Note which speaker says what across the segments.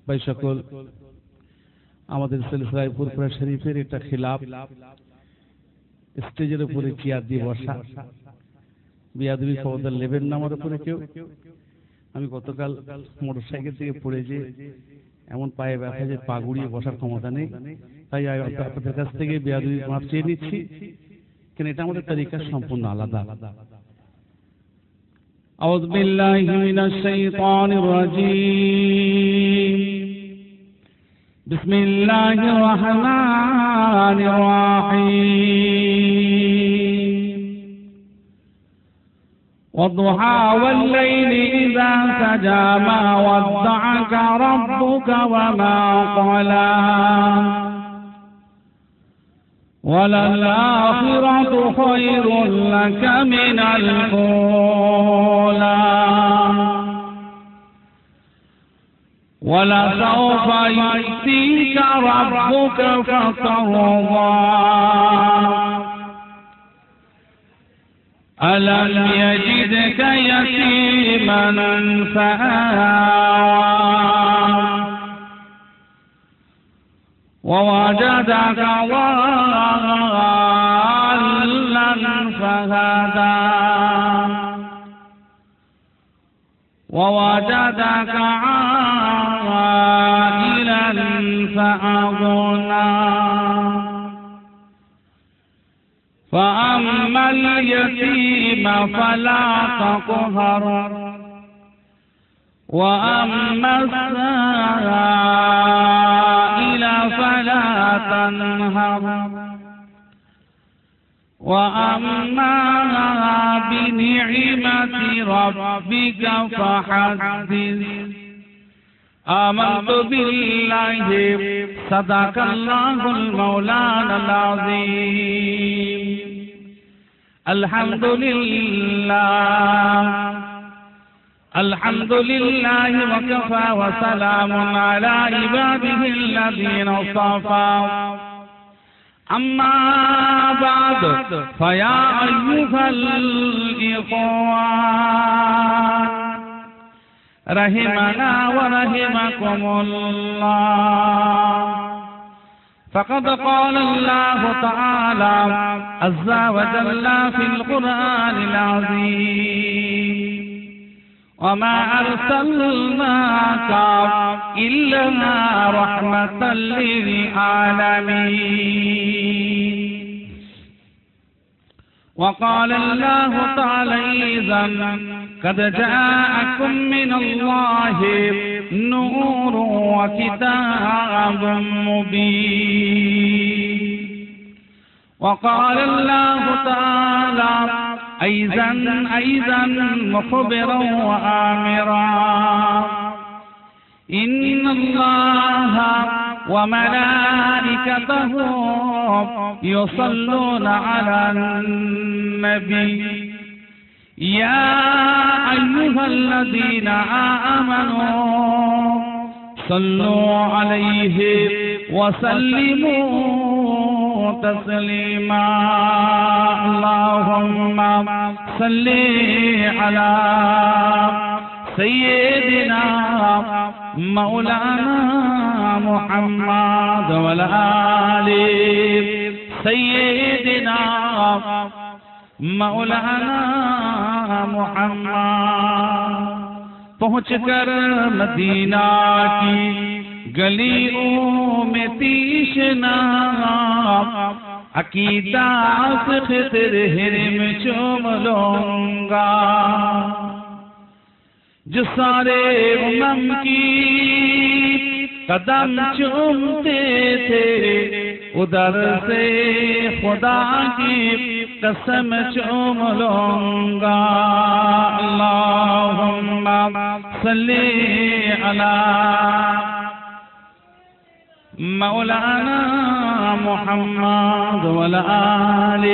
Speaker 1: ভাই সকল, আমাদের সিলসিলায়ে ফুরফুরা শরীফের একটা খিলাফ, স্টেজের উপরে চেয়ার দিয়ে বসা, বিয়াদবি খবরদার লেবেন না আমার উপরে কেউ। আমি গতকাল মোটরসাইকেল থেকে পড়ে যে এমন পায়ে ব্যথা যে পা গুড়িয়ে বসার ক্ষমতা নেই, তাই আপনাদের কাছ থেকে বিয়াদবি মাপ চেয়ে নিচ্ছি, কেন এটা আমাদের তরিকা সম্পূর্ণ আলাদা। আউযু বিল্লাহি মিনাশ শাইতানির রাজীম। বিসমিল্লাহির রহমানির রহিম। ওয়াদুহা ওয়াল লাইলি ইযা সাজা মা ওয়াদ্দা'আকা রাব্বুকা ওয়া মা ক্বালা وَلَلْآخِرَةُ خَيْرٌ لَكَ مِنَ الْأُولَى وَلَسَوْفَ يُؤْتِيكَ رَبُّكَ فَتَرْضَىٰ أَلَمْ يَجِدْكَ يَتِيمًا فَآوَىٰ ووجدك ضالا فهدى ووجدك عائلا فأغنى فأما اليتيم فلا تقهر وأما السائل فلا تنهر وأما بنعمة ربك فحدث آمنت بالله صدق الله المولانا العظيم الحمد لله الحمد لله وكفى وسلام على عباده الذين اصطفى أما بعد فيا أيها الإخوان رحمنا ورحمكم الله فقد قال الله تعالى عز وجل في القرآن العظيم وما أرسلناك إلا رحمة للعالمين وقال الله تعالى أيضا قد جاءكم من الله نور وكتاب مبين وقال الله تعالى أيضا مخبرا وآمرا إن الله وملائكته يصلون على النبي يا أيها الذين آمنوا صلوا عليه وسلموا تسليما اللهم صل على سيدنا مولانا محمد وعلى آل سيدنا مولانا محمد پہنچ کر مدینہ کی گلیوں میں تیشنا عقیدہ فخر حرم چوم لوں گا جو سارے امم کی قدم چومتے تھے ادھر سے خدا کی قسم چوم لوں گا اللہم صلی علی مولانا محمد وعلى آل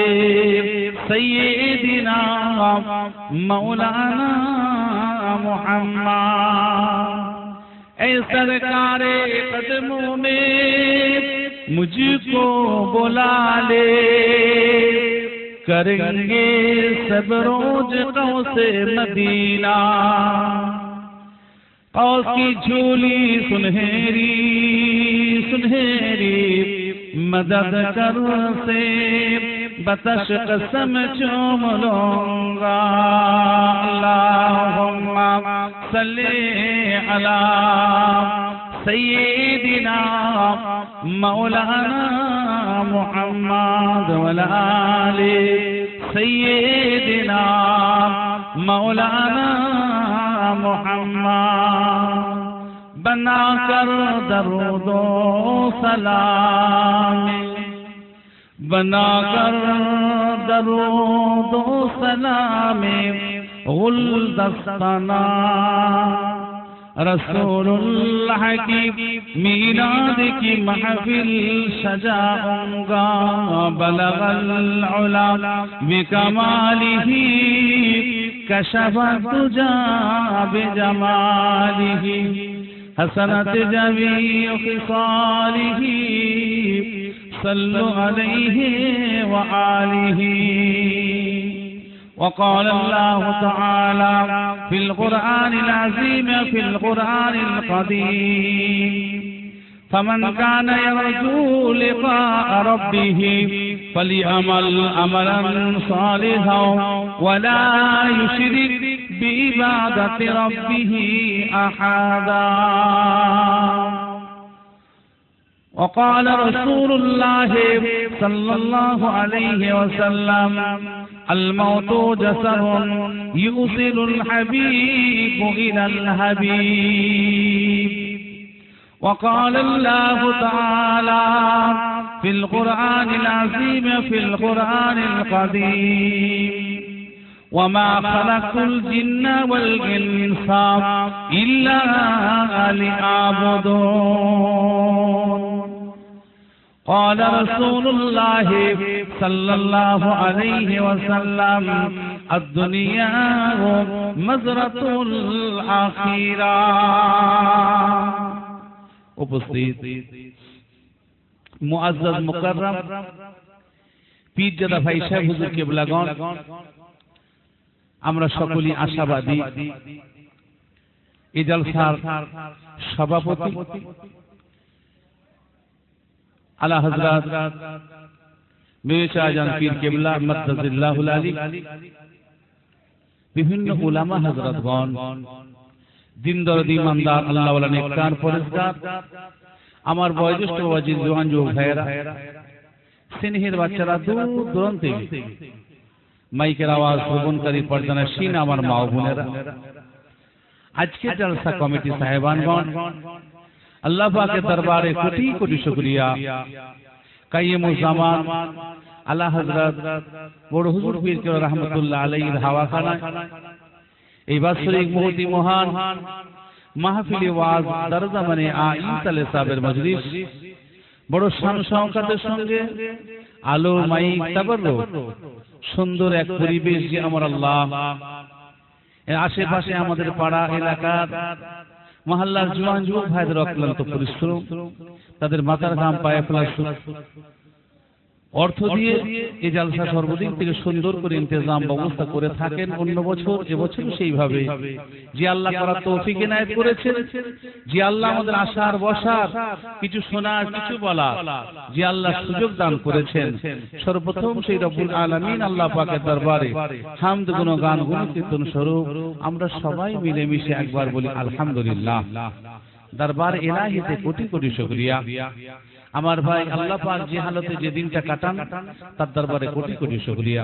Speaker 1: سيدنا مولانا محمد اے سرکار قدموں میں مجھ کو بلا لے کریں گے سب روز قوس مدینہ कौस की झूली सुनहरी सुनहरी मदद कर से बतश कसम चूम लूंगा। अल्लाहुम्मा सल्ली अला सय्यिदिना मौलाना मुहम्मद व आले सय्यिदिना मौलाना मुहम्मद। बनाकर दरूदो सलाम बनाकर दरूदो सलाम गुलदस्तना रसूलुल्लाह की मीलाद की महफिल सजाऊंगा। बलगल उला बिकमालिही कशफा तुजा बिजमालिही हसनत जमीउ खिसालिही सल्लु अलैहि व आलिही। وقال الله تعالى في القرآن العظيم في القرآن القديم فمن كان يرجو لقاء ربه فليعمل عملا صالحا ولا يشرك بعبادة ربه أحدا. وقال رسول الله صلى الله عليه وسلم الموت جسر يوصل الحبيب إلى الحبيب. وقال الله تعالى في القرآن العظيم في القرآن القديم وما خلقت الجن والإنس إلا ليعبدون. قال رسول الله صلى الله عليه وسلم الدنيا مزرعة الآخرة. উপস্থিত মুআজ্জাজ মুকাররম পীরজাদা ভাই সাহেব হুজুর কিবলাগণ, আমরা সকলেই আশাবাদী এই জলসার সভাপতি আলা হযরত মীর শাহজাহান পীর কিবলা মাদ্দাজিল্লাহুল আলী, বিভিন্ন উলামা হযরতগণ, দিন দরদি ইমানদার আল্লাহ ওয়ালা নেককার পরেজগার, আমার বয়োজ্যেষ্ঠ বাবাজি, জওয়ান যুবক ভাইয়েরা, স্নেহের বাচ্চারা, দূর দূরান্ত থেকে মাইকের আওয়াজ শ্রবণকারী পর্দানশীন আমার মা ও বোনেরা, আজকে জলসা কমিটি সাহেবানগণ, আল্লাহ পাকের দরবারে কোটি কোটি শুকরিয়া। কাইয়্যিমুজ্জামান আলা হযরত বড় হুজুর পীর কেবলা রাহমাতুল্লাহ আলাইহির হাওয়াখানায় এই বাৎসরিক মুহূর্তে মহান মাহফিলে ওয়াজ দরজামানে আইসালে সাহেবের মজলিস বড় শান শওকতের সঙ্গে আলো মাইক তাবাররুক সুন্দর এক পরিবেশ যে আমার আল্লাহ এর আশেপাশে আমাদের পাড়া এলাকার মহল্লার জওয়ান যুবক ভাইদের অক্লান্ত পরিশ্রম, তাদের মাথার ঘাম পায়ে ফেলা অর্থ দিয়ে এই জলসা সর্বদিক থেকে সুন্দর করে ইন্তজাম ব্যবস্থা করে থাকেন। অন্য বছর এবছর সেইভাবে যে আল্লাহ করার তৌফিক ইনায়েত করেছেন, যে আল্লাহ আমাদের আশার বসার, কিছু শোনার, কিছু বলার যে আল্লাহ সুযোগ দান করেছেন, সর্বপ্রথম সেই রব্বুল আলামিন আল্লাহ পাকের দরবারে হামদ গুণগান গুণকীর্তন স্বরূপ আমরা সবাই মিলেমিশে একবার বলি আলহামদুলিল্লাহ। দরবার ইলাহিতে কোটি কোটি শুকরিয়া। আমার ভাই আল্লাহ পাক যে হালতে যে দিনটা কাটান তার দরবারে কোটি কোটি শুকরিয়া।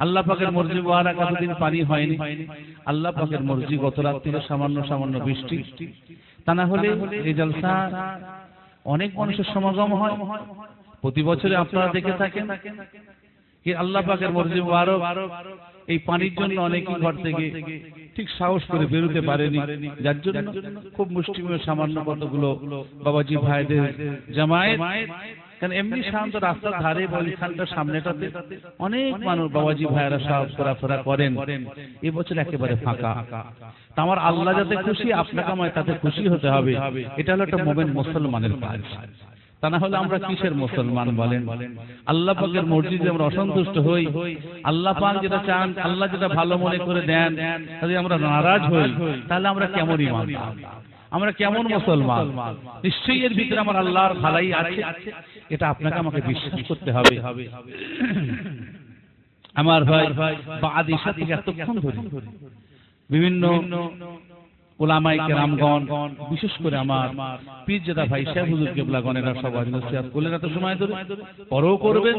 Speaker 1: আল্লাহ পাকের মর্জি মুবারক এতদিন পানি হয়নি, আল্লাহ পাকের মর্জি গত রাত থেকে সামান্য সামান্য বৃষ্টি, তা না হলে এই জলসা অনেক মানুষের সমাগম হয়। প্রতি বছরে আপনারা দেখে থাকেন কি আল্লাহ পাকের মর্জি মুবারক এই পানির জন্য অনেকেই ঘর থেকে ঠিক সাহস করে বেরোতে পারেনি, যার জন্য খুব মুষ্টিমেয় সামান্য কতগুলো বাবাজি ভাইদের জামায়াত, কারণ এমনি সাধারণত রাস্তার ধারে বলিখানটার সামনেটাতে অনেক মানুষ বাবাজি ভাইয়েরা সব ঘোরাফেরা করেন, এবছর একেবারে ফাঁকা। তা আমার আল্লাহ যাতে খুশি, আপনাকে আমায় তাতে খুশি হতে হবে, এটা হলো একটা মুমিন মুসলমানের কাজ। তা না হলে আমরা কিসের মুসলমান বলেন? আল্লাহ পাকের মসজিদে আমরা অসন্তুষ্ট হই, আল্লাহ পাক যেটা চান, আল্লাহ যেটা ভালো মনে করে দেন, যদি আমরা নারাজ হই, তাহলে আমরা কেমন ঈমানদার, আমরা কেমন মুসলমান? নিশ্চয়ই এর ভিতরে আমার আল্লাহর ভালাই আছে, এটা আপনাকে আমাকে বিশ্বাস করতে হবে। আমার ভাই বাদিশা থেকে এতক্ষণ ধরে বিভিন্ন উলামায়ে কেরামগণ, বিশেষ করে আমার পীরজাদা ভাই সাহেব হুজুর কিবলাগণেরা সবাই নসিহত করলেন এত সময় ধরে, পরও করবেন।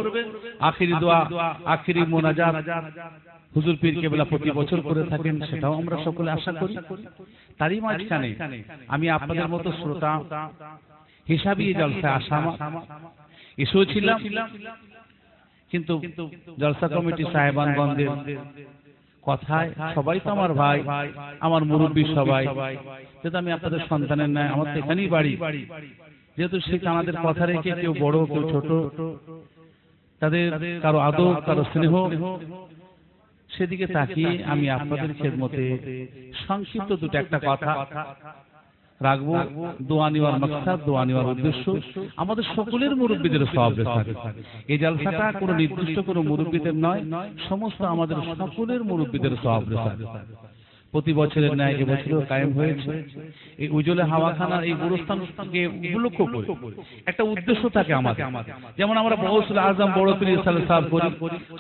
Speaker 1: আখিরি দোয়া, আখিরি মোনাজাত হুজুর পীর কেবলা প্রতি বছর করে থাকেন, সেটাও আমরা সকলে আশা করি। তারই মাঝখানে আমি আপনাদের মতো শ্রোতা হিসাবে জলসায় আসা এসেছিলাম, কিন্তু জলসা কমিটি সাহেবানগণদের কথায় সবাই তো আমার ভাই, আমার মুরব্বী সবাই, যেহেতু আমি আপনাদের সন্তানের ন্যায়, আমার তো এখানেই বাড়ি, যেহেতু সেই তাদের কথা রেখে কেউ বড় কেউ ছোট, তাদের কারো আদর কারো স্নেহ, সেদিকে তাকিয়ে আমি আপনাদের খেদমতে সংক্ষিপ্ত দুটো একটা কথা রাখবো। দোয়া নেওয়ার মাকসাদ, দোয়া নেওয়ার উদ্দেশ্য আমাদের সকলের মুরব্বীদের সওয়াব থাকে। এই জলসাটা কোনো নির্দিষ্ট কোনো মুরব্বীদের নয়, সমস্ত আমাদের সকলের মুরব্বীদের সওয়াব থাকে। প্রতি বছরের ন্যায় এবছরও কায়েম হয়েছে। এই উজলে হাওয়াখানার এই গুরুস্থানকে উপলক্ষ করে একটা উদ্দেশ্য থাকে আমাদের, যেমন আমরা গৌসুল আজম বড় পীর ইরশাদ সাহেব করি,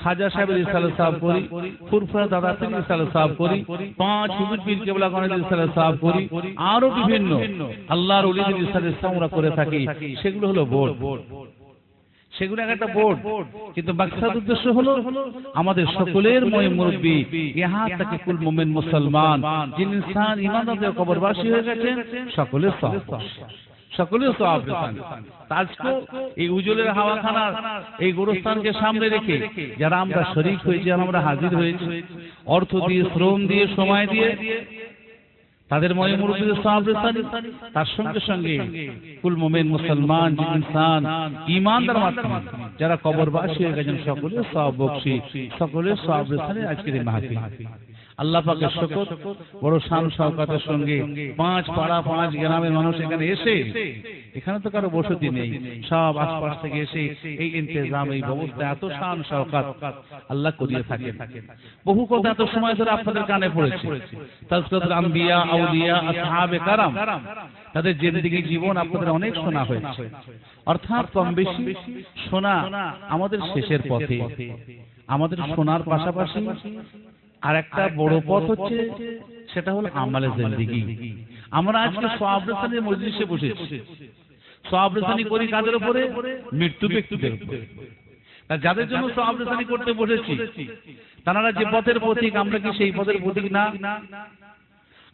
Speaker 1: খাজা সাহেবের ইরশাদ সাহেব করি, ফুরফুরা দাদা পীর ইরশাদ সাহেব করি, 5 হুজুর পীর কেবলা গণের ইরশাদ সাহেব করি, আরো বিভিন্ন আল্লাহর ওলিদের ইরশাদ আমরা করে থাকি। সেগুলো হলো বোর্ড, সেগুলো একটা বোর্ড, কিন্তু মাকসাদ উদ্দেশ্য হলো আমাদের সকলের মুরব্বী ইহা থেকে কুল মুমিন মুসলমান, যে ইনসান ইমানদার কবরবাসী হয়ে গেছেন, সকলের সওয়াব পেয়েছেন। আজকে এই উজলের হাওয়াখানার এই গুরুস্থানকে সামনে রেখে যারা আমরা শরীক হয়েছি, আমরা হাজির হয়েছি, অর্থ দিয়ে, শ্রম দিয়ে, সময় দিয়ে, তাদের ময় মুরব্বীদের সওয়াব পেয়েছেন। তার সঙ্গে সঙ্গে কুল মুমিন মুসলমান, যে ইনসান ঈমানদার মাধ্যমে যারা কবরবাসী হয়ে গেছেন, সকলের সওয়াব বখশি, সকলের সওয়াব পেয়েছেন আজকের এই মাহফিল। আল্লাহ পাকের শুকর, বড় শান শওকতের সঙ্গে 5 পাড়া 5 গ্রামের মানুষ এখানে এসে, এখানে তো কারো বসতি নেই, সব আশপাশ থেকে এসে এই ইন্তজাম, এই ব্যবস্থা এত শান শওকত আল্লাহ করিয়ে থাকেন। বহু কথা এত সময় ধরে আপনাদের কানে পড়েছে, তাজকিরাতুল আম্বিয়া, আউলিয়া, আসহাবে কারাম, তাদের জিন্দেগি জীবন আপনাদের অনেক শোনা হয়েছে। অর্থাৎ কম বেশি শোনা আমাদের শেষের পথে। আমাদের শোনার পাশাপাশি আর একটা বড় পথ হচ্ছে, সেটা হলো আমালে জিন্দেগি। আমরা আজকে সওয়াব রেসানির মজলিসে বসেছি, সওয়াব রেসানি করি কাদের উপরে? মৃত্যু ব্যক্তিদের উপরে। যাদের জন্য সওয়াব রেসানি করতে বসেছি, তারা যে পথের পথিক, আমরা কি সেই পথের পথিক না?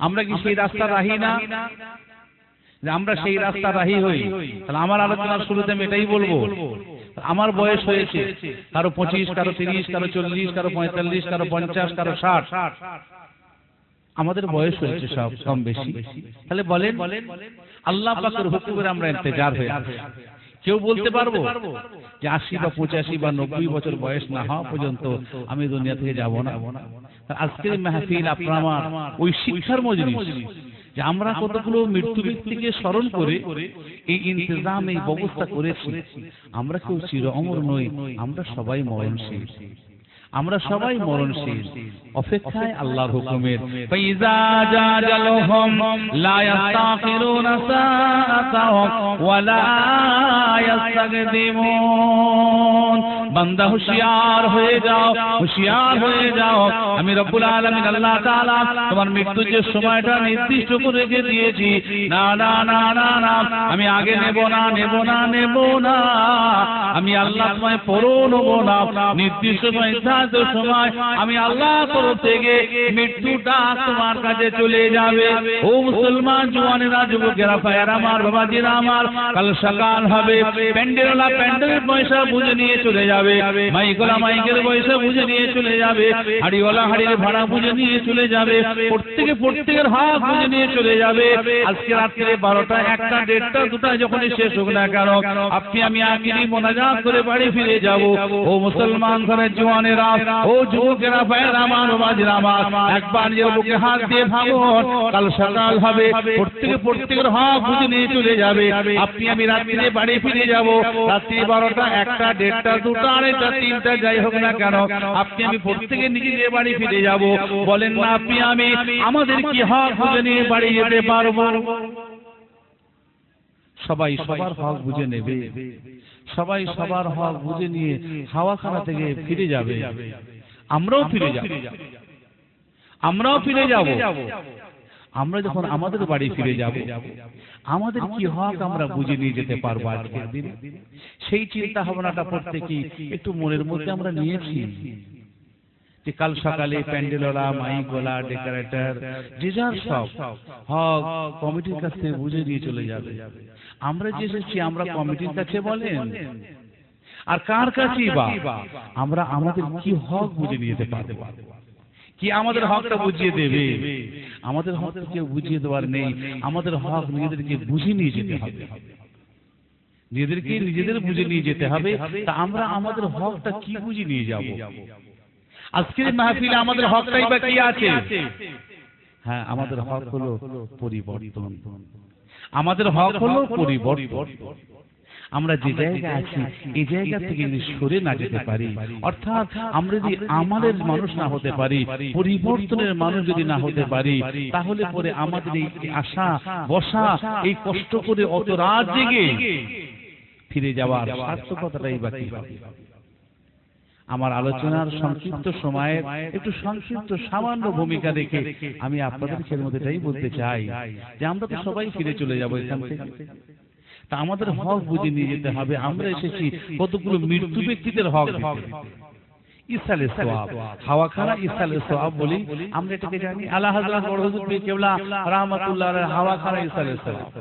Speaker 1: আমরা কি সেই রাস্তা রাহি না? আমরা সেই রাস্তা রাহি হই। তাহলে আমার আলোচনার শুরুতে আমি এটাই বলবো, আমার বয়স হয়েছে কারো 25, কারো 30, কারো 40, কারো 45, কারো 50, কারো 60, আমাদের বয়স হয়েছে সব কম বেশি। তাহলে বলেন আল্লাহ পাকের হুকুমের আমরা ইন্তজার হয়ে আছি। কেউ বলতে পারবো যে 80 বা 85 বা 90 বছর বয়স না হওয়া পর্যন্ত আমি দুনিয়া থেকে যাব না? আজকের মাহফিল আপনার আমার ওই শিক্ষার মজলিস, যে আমরা কতগুলো মৃত্যু ব্যক্তিকে স্মরণ করে এই ইন্তজাম, এই ব্যবস্থা করেছি। আমরা কেউ চির অমর নই, আমরা সবাই মরণশীল, আমরা সবাই মরণশীল, অপেক্ষায় আল্লাহর হুকুমের। ফাইজা জাজালহুম লা ইস্তাখিরুনা সাআতাহুম ওয়া লা ইস্তাকদিমুন। বান্দা হুশিয়ার হয়ে যাও, হুশিয়ার হয়ে যাও, আমি রব্বুল আলামিন আল্লাহ তাআলা তোমার মৃত্যুর যে সময়টা নির্দিষ্ট করে রেখে দিয়েছি, না না না না না, আমি আগে নেব না, নেব না, নেব না, আমি আল্লাহ তোমায় পরও নেব না, নির্দিষ্ট সময় আমি আল্লাহ তরফ থেকে মৃত্যুটা তোমার কাছে চলে যাবে। ও মুসলমান জওয়ানেরা, যুবকেরা, ভাইয়েরা আমার, বাবাজিরা আমার, কাল সকাল হবে, প্যান্ডেলওয়ালা প্যান্ডেলের পয়সা বুঝে নিয়ে চলে যাবে, মাইকওয়ালা মাইকের পয়সা বুঝে নিয়ে চলে যাবে, হাড়িওয়ালা হাড়ির ভাড়া বুঝে নিয়ে চলে যাবে, প্রত্যেকের হক বুঝে নিয়ে চলে যাবে। আজকে রাত্রে 12টা, 1টা, 1:30, 2টা যখনই শেষ হোক না কেন, আপনি আমি আখিরি মোনাজাত করে বাড়ি ফিরে যাব। ও মুসলমান ঘরের জওয়ানেরা, বোনেরা, ও যুবকেরা, ভাইয়েরা আমার, বাবাজিরা আমার, একবার নিজের বুকে হাত দিয়ে ভাবুন, কাল সকাল হবে, প্রত্যেকের হক বুঝে নিয়ে চলে যাবে। আপনি আমি রাত্রিরে বাড়ি ফিরে যাব, রাত্রি 12টা, 1টা, 1:30, 2টা, 2:30, 3টা, যাই হোক না কেন, আপনি আমি প্রত্যেকে নিজে বাড়ি ফিরে যাব। বলেন না আপনি আমি আমাদের কি হক বুঝে নিয়ে বাড়ি যেতে পারবো? সবাই সবার হক বুঝে নেবে, সবাই সবার হক বুঝে নিয়ে হাওয়াখানা থেকে ফিরে যাবে। আমরাও ফিরে যাব, আমরাও ফিরে যাব। আমরা যখন আমাদের বাড়ি ফিরে যাব, আমাদের কি হক আমরা বুঝে নিয়ে যেতে পারবো আজকের দিনে? সেই চিন্তা ভাবনাটা প্রত্যেকেই একটু মনের মধ্যে আমরা নিয়েছি যে কাল সকালে প্যান্ডেলওয়ালা, মাইকওয়ালা, ডেকোরেটর, যে যার সব হক কমিটির কাছ থেকে বুঝে দিয়ে চলে যাবে। আমরা যে এসেছি আমরা কমিটির কাছে বলেন, আর কার কাছেই বা আমরা আমাদের কি হক বুঝে নিয়ে যেতে পারবো? কি আমাদের হকটা বুঝিয়ে দেবে? আমাদের হক কেউ বুঝিয়ে দেওয়ার নেই। আমাদের হক নিজেদেরকে বুঝে নিয়ে যেতে হবে, নিজেদের বুঝে নিয়ে যেতে হবে। তা আমরা আমাদের হকটা কি বুঝে নিয়ে যাব? আজকের মাহফিলে আমাদের হকটাই বা কি আছে? হ্যাঁ, আমাদের হক হলো পরিবর্তন। আমাদের হক হলো পরিবর্তন। আমরা যে জায়গায় আছি এই জায়গা থেকে যদি সরে না যেতে পারি, অর্থাৎ আমরা যদি আমাদের মানুষ না হতে পারি, পরিবর্তনের মানুষ যদি না হতে পারি, তাহলে পরে আমাদের এই আশা বসা, এই কষ্ট করে অত রাত জেগে ফিরে যাওয়ার সার্থকতাটাই বাকি হবে। আমার আলোচনার সংক্ষিপ্ত সময়ের একটু সংক্ষিপ্ত সামান্য ভূমিকা রেখে আমি আপনাদের মধ্যেটাই বলতে চাই যে আমরা তো সবাই ফিরে চলে যাব এখান থেকে। তা আমাদের হক বুঝে নিয়ে যেতে হবে। আমরা এসেছি কতগুলো মৃত্যু ব্যক্তিদের হক দিতে। ইসালে সওয়াব, হাওয়াখানা ইসালে সওয়াব বলি আমরা এটাকে জানি। আলা হযরত বড় হুজুর পীর কেবলা রাহমাতুল্লাহ আলাইহি হাওয়াখানা ইসালে সওয়াব।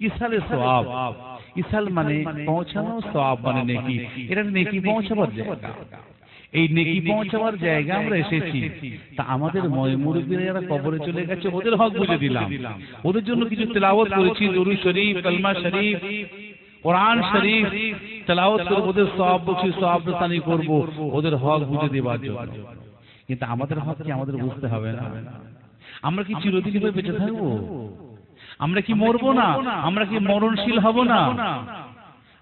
Speaker 1: ইসালে সওয়াব, ইসাল মানে পৌঁছানো, সওয়াব মানে নেকি। এটা নেকি পৌঁছাবার জায়গা। এই নেকি পৌঁছাবার জায়গা আমরা এসেছি। তা আমাদের মুরব্বিরা যারা কবরে চলে গেছে ওদের হক বুঝে দিলাম, ওদের জন্য কিছু তেলাওয়াত করেছি, দরুদ শরীফ, কালমা শরীফ, কোরআন শরীফ তেলাওয়াত করে ওদের সওয়াব বলছি, সওয়াব রসানি করব ওদের হক বুঝে দেওয়ার জন্য। কিন্তু আমাদের হক কি আমাদের বুঝতে হবে না? আমরা কি চিরদিন ভাবে বেঁচে থাকবো? আমরা কি মরবো না? আমরা কি মরণশীল হব না?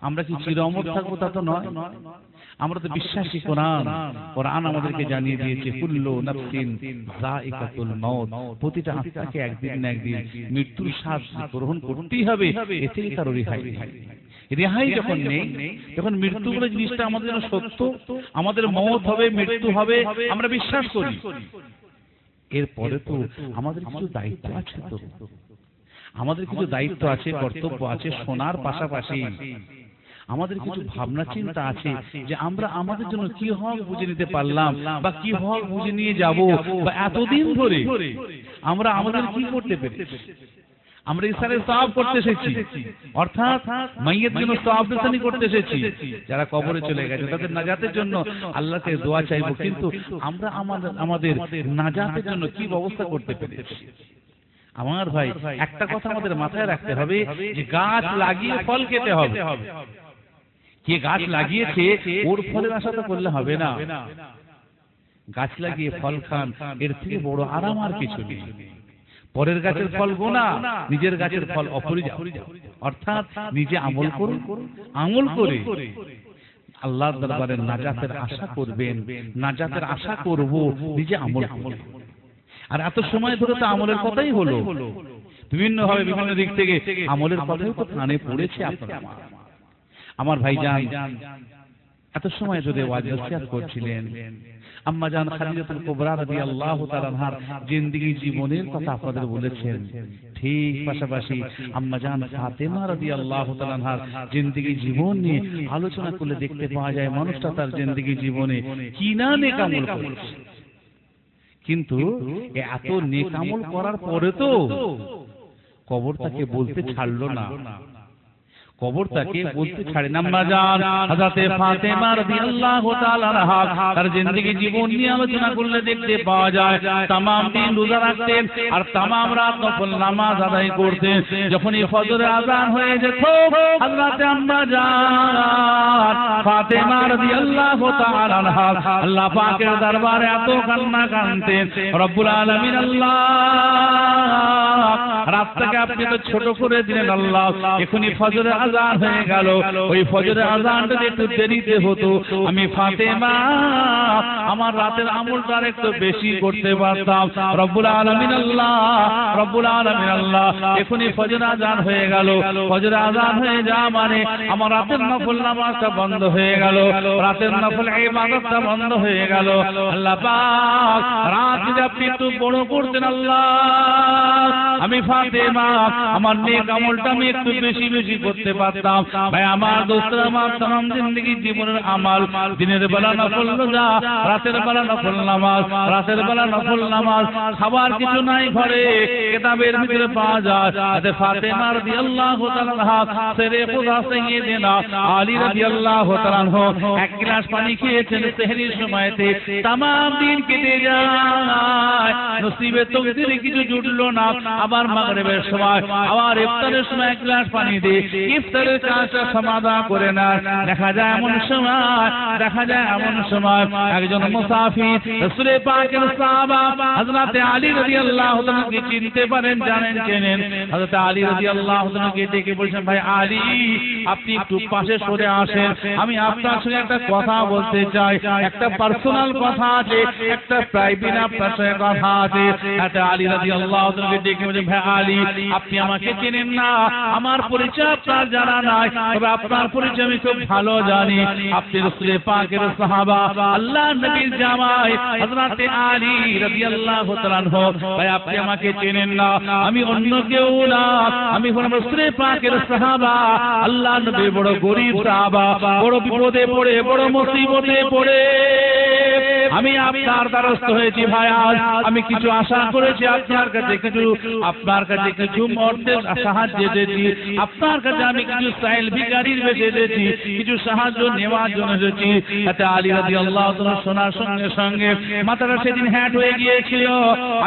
Speaker 1: আমরা কি চির অমর থাকবো? তা তো নয়। আমরা তো বিশ্বাসী কোরআন। কোরআন আমাদেরকে জানিয়ে দিয়েছে কুল্লু নাফসিন যায়িকাতুল মাউত, প্রতিটা আত্মাকে একদিন না একদিন মৃত্যুর স্বাদ গ্রহণ করতেই হবে। এতে কারো রেহাই যখন নেই, তখন মৃত্যু বলে জিনিসটা আমাদের জন্য সত্য। আমাদের মওত হবে, মৃত্যু হবে, আমরা বিশ্বাস করি। এরপরে তো আমাদের কিছু দায়িত্ব আছে, তো আমাদের কিছু দায়িত্ব আছে, কর্তব্য আছে। শোনার পাশাপাশি আমাদের কিছু ভাবনা চিন্তা আছে যে আমরা আমাদের জন্য কি হক বুঝে নিতে পারলাম বা কি হক বুঝে নিয়ে যাব, বা এতদিন ধরে আমরা আমাদের কি করতে পেরেছি। আমরা ইসালে সওয়াব করতে এসেছি, অর্থাৎ মাইয়ের জন্য সওয়াব রসানি করতে এসেছি। যারা কবরে চলে গেছে তাদের নাজাতের জন্য আল্লাহকে দোয়া চাইবো, কিন্তু আমরা আমাদের নাজাতের জন্য কি ব্যবস্থা করতে পেরেছি? আমার ভাই, একটা কথা আমাদের মাথায় রাখতে হবে যে গাছ লাগিয়ে ফল খেতে হবে। কে গাছ লাগিয়েছে ওর ফলের আশা তো করলে হবে না। গাছ লাগিয়ে ফল খান, এর থেকে বড় আরাম আর কিছু নেই। পরের গাছের ফল গোনা, নিজের গাছের ফল অপরিজাত। অর্থাৎ নিজে আমল করুন, আমল করে আল্লাহর দরবারে নাজাতের আশা করবেন। নাজাতের আশা করব, নিজে আমল করব। আর এত সময় ধরে তো আমলের কথাই হলো, বিভিন্ন ভাবে বিভিন্ন দিক থেকে আমলের কথাই তো কানে পড়েছে। আমার ভাইজান এত সময় ধরে ওয়াজ নসিহত করছিলেন। আম্মা জান খাদিজাতুল কুবরা রাদিয়াল্লাহু তাআলা আনহার জিন্দেগি জীবনের কথা আপনাদের বলেছেন। ঠিক পাশাপাশি আম্মা জান ফাতেমা রাদিয়াল্লাহু তাআলা আনহার জিন্দেগি জীবন নিয়ে আলোচনা করলে দেখতে পাওয়া যায় মানুষটা তার জিন্দেগি জীবনে কি না নেক আমল করেছে। কিন্তু এত নেক আমল করার পরে তো কবর তাকে বলতে ছাড়লো না। কবরটাকে বলতে ছাড়েন। আম্মা জান হযরতে ফাতেমা রাদিয়াল্লাহু তাআলা আনহা তার জিন্দেগি জীবন নিয়ে আলোচনা করলে দেখতে পাওয়া যায় तमाम দিন রোজা রাখতেন আর तमाम রাত নফল নামাজ আদায় করতেন। যখনই ফজরের আযান হয়ে যেত হযরতে আম্মা জান ফাতেমা রাদিয়াল্লাহু তাআলা আনহা আল্লাহ পাকের দরবারে এত কান্না কাঁদতেন, রব্বুল আলামিন আল্লাহ রাতটাকে আপনি তো ছোট করে দিলেন আল্লাহ, এখনই ফজরের আযান হয়ে গেল, ওই ফজরের আযানটা একটু দেরিতে হতো, আমি ফাতেমা আমার রাতের আমলটা একটু বেশি করতে পারতাম। রব্বুল আলামিন আল্লাহ, রব্বুল আলামিন আল্লাহ এখনই ফজরের আযান হয়ে গেল, ফজরের আযান হয়ে যাওয়া মানে আমার রাতের নফল নামাজটা বন্ধ হয়ে গেল, রাতের নফল ইবাদতটা বন্ধ হয়ে গেল। আল্লাহ পাক রাত যদি আপনি একটু বড় করতেন আল্লাহ, আমি ফাতেমা আমার নেক আমলটা আমি একটু বেশি বেশি করতে পারতাম। ভাই আমার দোস্তরা, আমার तमाम জিন্দেগি জীবনের আমল, দিনের বেলা নফল রোজা, রাতের বেলা নফল নামাজ, রাতের বেলা নফল নামাজ, খাবার কিছু নাই ঘরে, কিতাবের ভিতরে পাওয়া যায় আতে ফাতেমা রাদিয়াল্লাহু তাআলা আনহা সেরে খুদা সাইয়েদেনা আলী রাদিয়াল্লাহু তাআলা আনহু এক গ্লাস পানি খেয়েছেন সেহরির সময়তে, तमाम দিন কেটে যায়, নসিবে তকদিরে কিছু জুটলো না, আবার মাগরিবের সময় আবার ইফতারের সময় এক গ্লাস পানি দিয়ে ইফতারের কাজটা সমাধান করে না। দেখা যায় এমন সময়, দেখা যায় এমন সময় একজন মুসাফির রাসূল পাকের সাহাবা হযরতে আলী রাদিয়াল্লাহু তাআলা কে চিনতে পারেন, জানেন, চেনেন। হযরতে আলী রাদিয়াল্লাহু তাআলা কে ডেকে বলছেন, ভাই আলী আপনি একটু পাশে সরে আসেন, আমি আপনার সঙ্গে একটা কথা বলতে চাই, একটা পার্সোনাল কথা আছে, একটা প্রাইভেট আপনার সঙ্গে কথা আছে। হযরতে আলী রাদিয়াল্লাহু তাআলা কে ডেকে বলছেন, ভাই আলী আপনি আমাকে চেনেন না, আমার পরিচয় আপনার জানা নাই, তবে আপনার পরিচয় আমি খুব ভালো জানি, আপনি রাসূল পাকের সাহাবা, আল্লাহর নবীর জামাই হযরতে আলী রাদিয়াল্লাহু তাআলা আনহু। ভাই আপনি আমাকে চেনেন না, আমি অন্য কেউ না, আমি হলাম রাসূল পাকের সাহাবা, আল্লাহর নবী বড় গরীব সাহাবা, বড় বিপদে পড়ে, বড় মুসিবতে পড়ে আমি আপনার দ্বারস্থ হয়েছি। ভাই আজ আমি কিছু আশা করেছি আপনার কাছে, আপনার কাছে কিছু অর্থের সাহায্য এসেছি, আপনার কাছে আমি কিছু সাইল ভিখারির বেশি এসেছি, কিছু সাহায্য নেওয়ার জন্য এসেছি। তাতে আলী রাদিয়াল্লাহু তাআলা শোনার সঙ্গে সঙ্গে মাথাটা সেদিন হ্যাট হয়ে গিয়েছিল,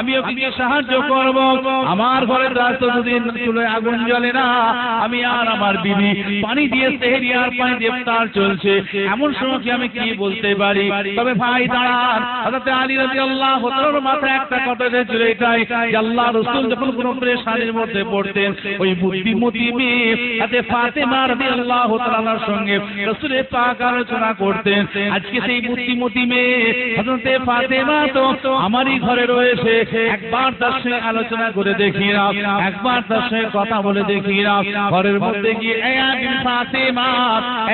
Speaker 1: আমিও কিছু সাহায্য করব। আমার ঘরের রাস্তা যদি চুলোয় আগুন জ্বলে না, আমি আর আমার বিবি পানি দিয়ে সেহরি আর পানি দিয়ে ইফতার চলছে, এমন সময় কি আমি কি বলতে পারি? তবে ভাই দাঁড়ান, হযরত আলী রাদিয়াল্লাহু তাআলার মাথায় একটা কথা ছিল, এটাই যে আল্লাহ রাসূল যখন কোন পেরেশানির মধ্যে পড়তেন, ওই বুদ্ধিমতী মেয়ে হযরত ফাতেমা রাদিয়াল্লাহু তাআলার সঙ্গে রাসূল পাক আলোচনা করতেন। আজকে সেই বুদ্ধিমতী মেয়ে হযরত ফাতেমা তো আমারই ঘরে রয়েছে, একবার তার সঙ্গে আলোচনা করে দেখি না, একবার তার সঙ্গে কথা বলে দেখি না, ঘরের মধ্যে গিয়ে এ বিবি ফাতেমা,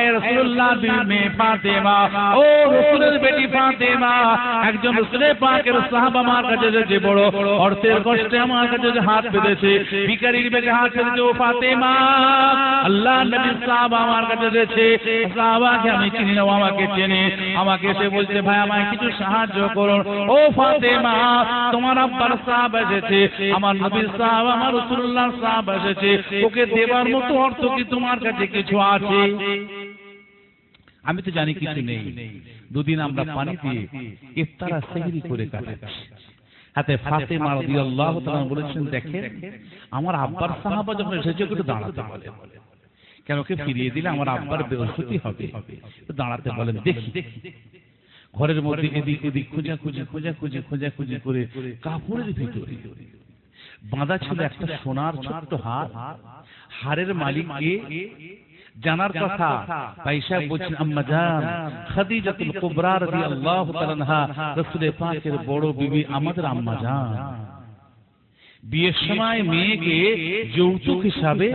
Speaker 1: এ রাসূলুল্লাহ বিবি মেয়ে ফাতেমা, ও রাসূলের বেটি ফাতেমা, একজন রাসূল পাকের সাহাবা আমার কাছে যে বড় অর্থের কষ্টে আমার কাছে যে হাত পেতেছে, ভিখারির বেশে হাত পেতেছে, ও ফাতেমা আল্লাহর নবীর সাহাবা আমার কাছে এসেছে, সাহাবাকে আমি চিনি না, আমাকে চেনে, আমাকে এসে বলছে ভাই আমায় কিছু সাহায্য করুন। ও ফাতেমা তোমার আব্বার সাহাবা এসেছে, আমার নবীর সাহাবা, আমার রাসূলুল্লাহর সাহাবা এসেছে, ওকে দেবার মতো অর্থ কি তোমার কাছে কিছু আছে? আমি তো জানি কিছু নেই, দুদিন আমরা পানি দিয়ে ইফতার আর সেহরি করে কাটাচ্ছি। হাতে ফাতেমা রাদিয়াল্লাহু তাআলা বলেছেন, দেখেন আমার আব্বার সাহাবা যখন এসেছে একটু দাঁড়াতে বলেন, কেন ওকে ফিরিয়ে দিলে আমার আব্বার বেইজ্জতি হবে, দাঁড়াতে বলেন। দেখি ঘরের মধ্যে এদিক ওদিক খোঁজাখুঁজি করে কাপড়ের ভিতরে বাঁধা ছিল একটা সোনার ছোট্ট হার, হারের মালিককে জানার কথা পয়সা বলছেন আম্মা জান খাদিজাতুল কুবরা রাদিয়াল্লাহু তাআলা আনহা, রাসূল পাকের বড় বিবি, আমাদের আম্মা জান। বিয়ের সময় মেয়েকে যৌতুক হিসাবে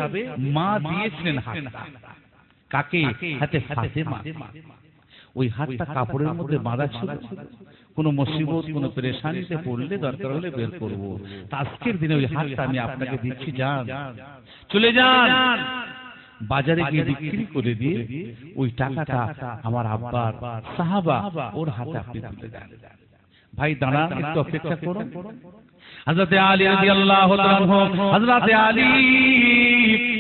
Speaker 1: মা দিয়েছিলেন হাতটা, কাকে? হাতে ফাতেমা। ওই হাতটা কাপড়ের মধ্যে বাঁধা ছিল, কোন মুসিবত কোন পেরেশানিতে পড়লে দরকার হলে বের করব। আজকের দিনে ওই হাতটা আমি আপনাকে দিচ্ছি, যান চলে যান বাজারে গিয়ে বিক্রি করে দিয়ে ওই টাকাটা আমার আব্বার সাহাবা ওর হাতে আপনি তুলে দেন। ভাই দাঁড়ান, একটু অপেক্ষা করুন। হযরত আলী রাদিয়াল্লাহু তাআলা আনহু, হযরত আলী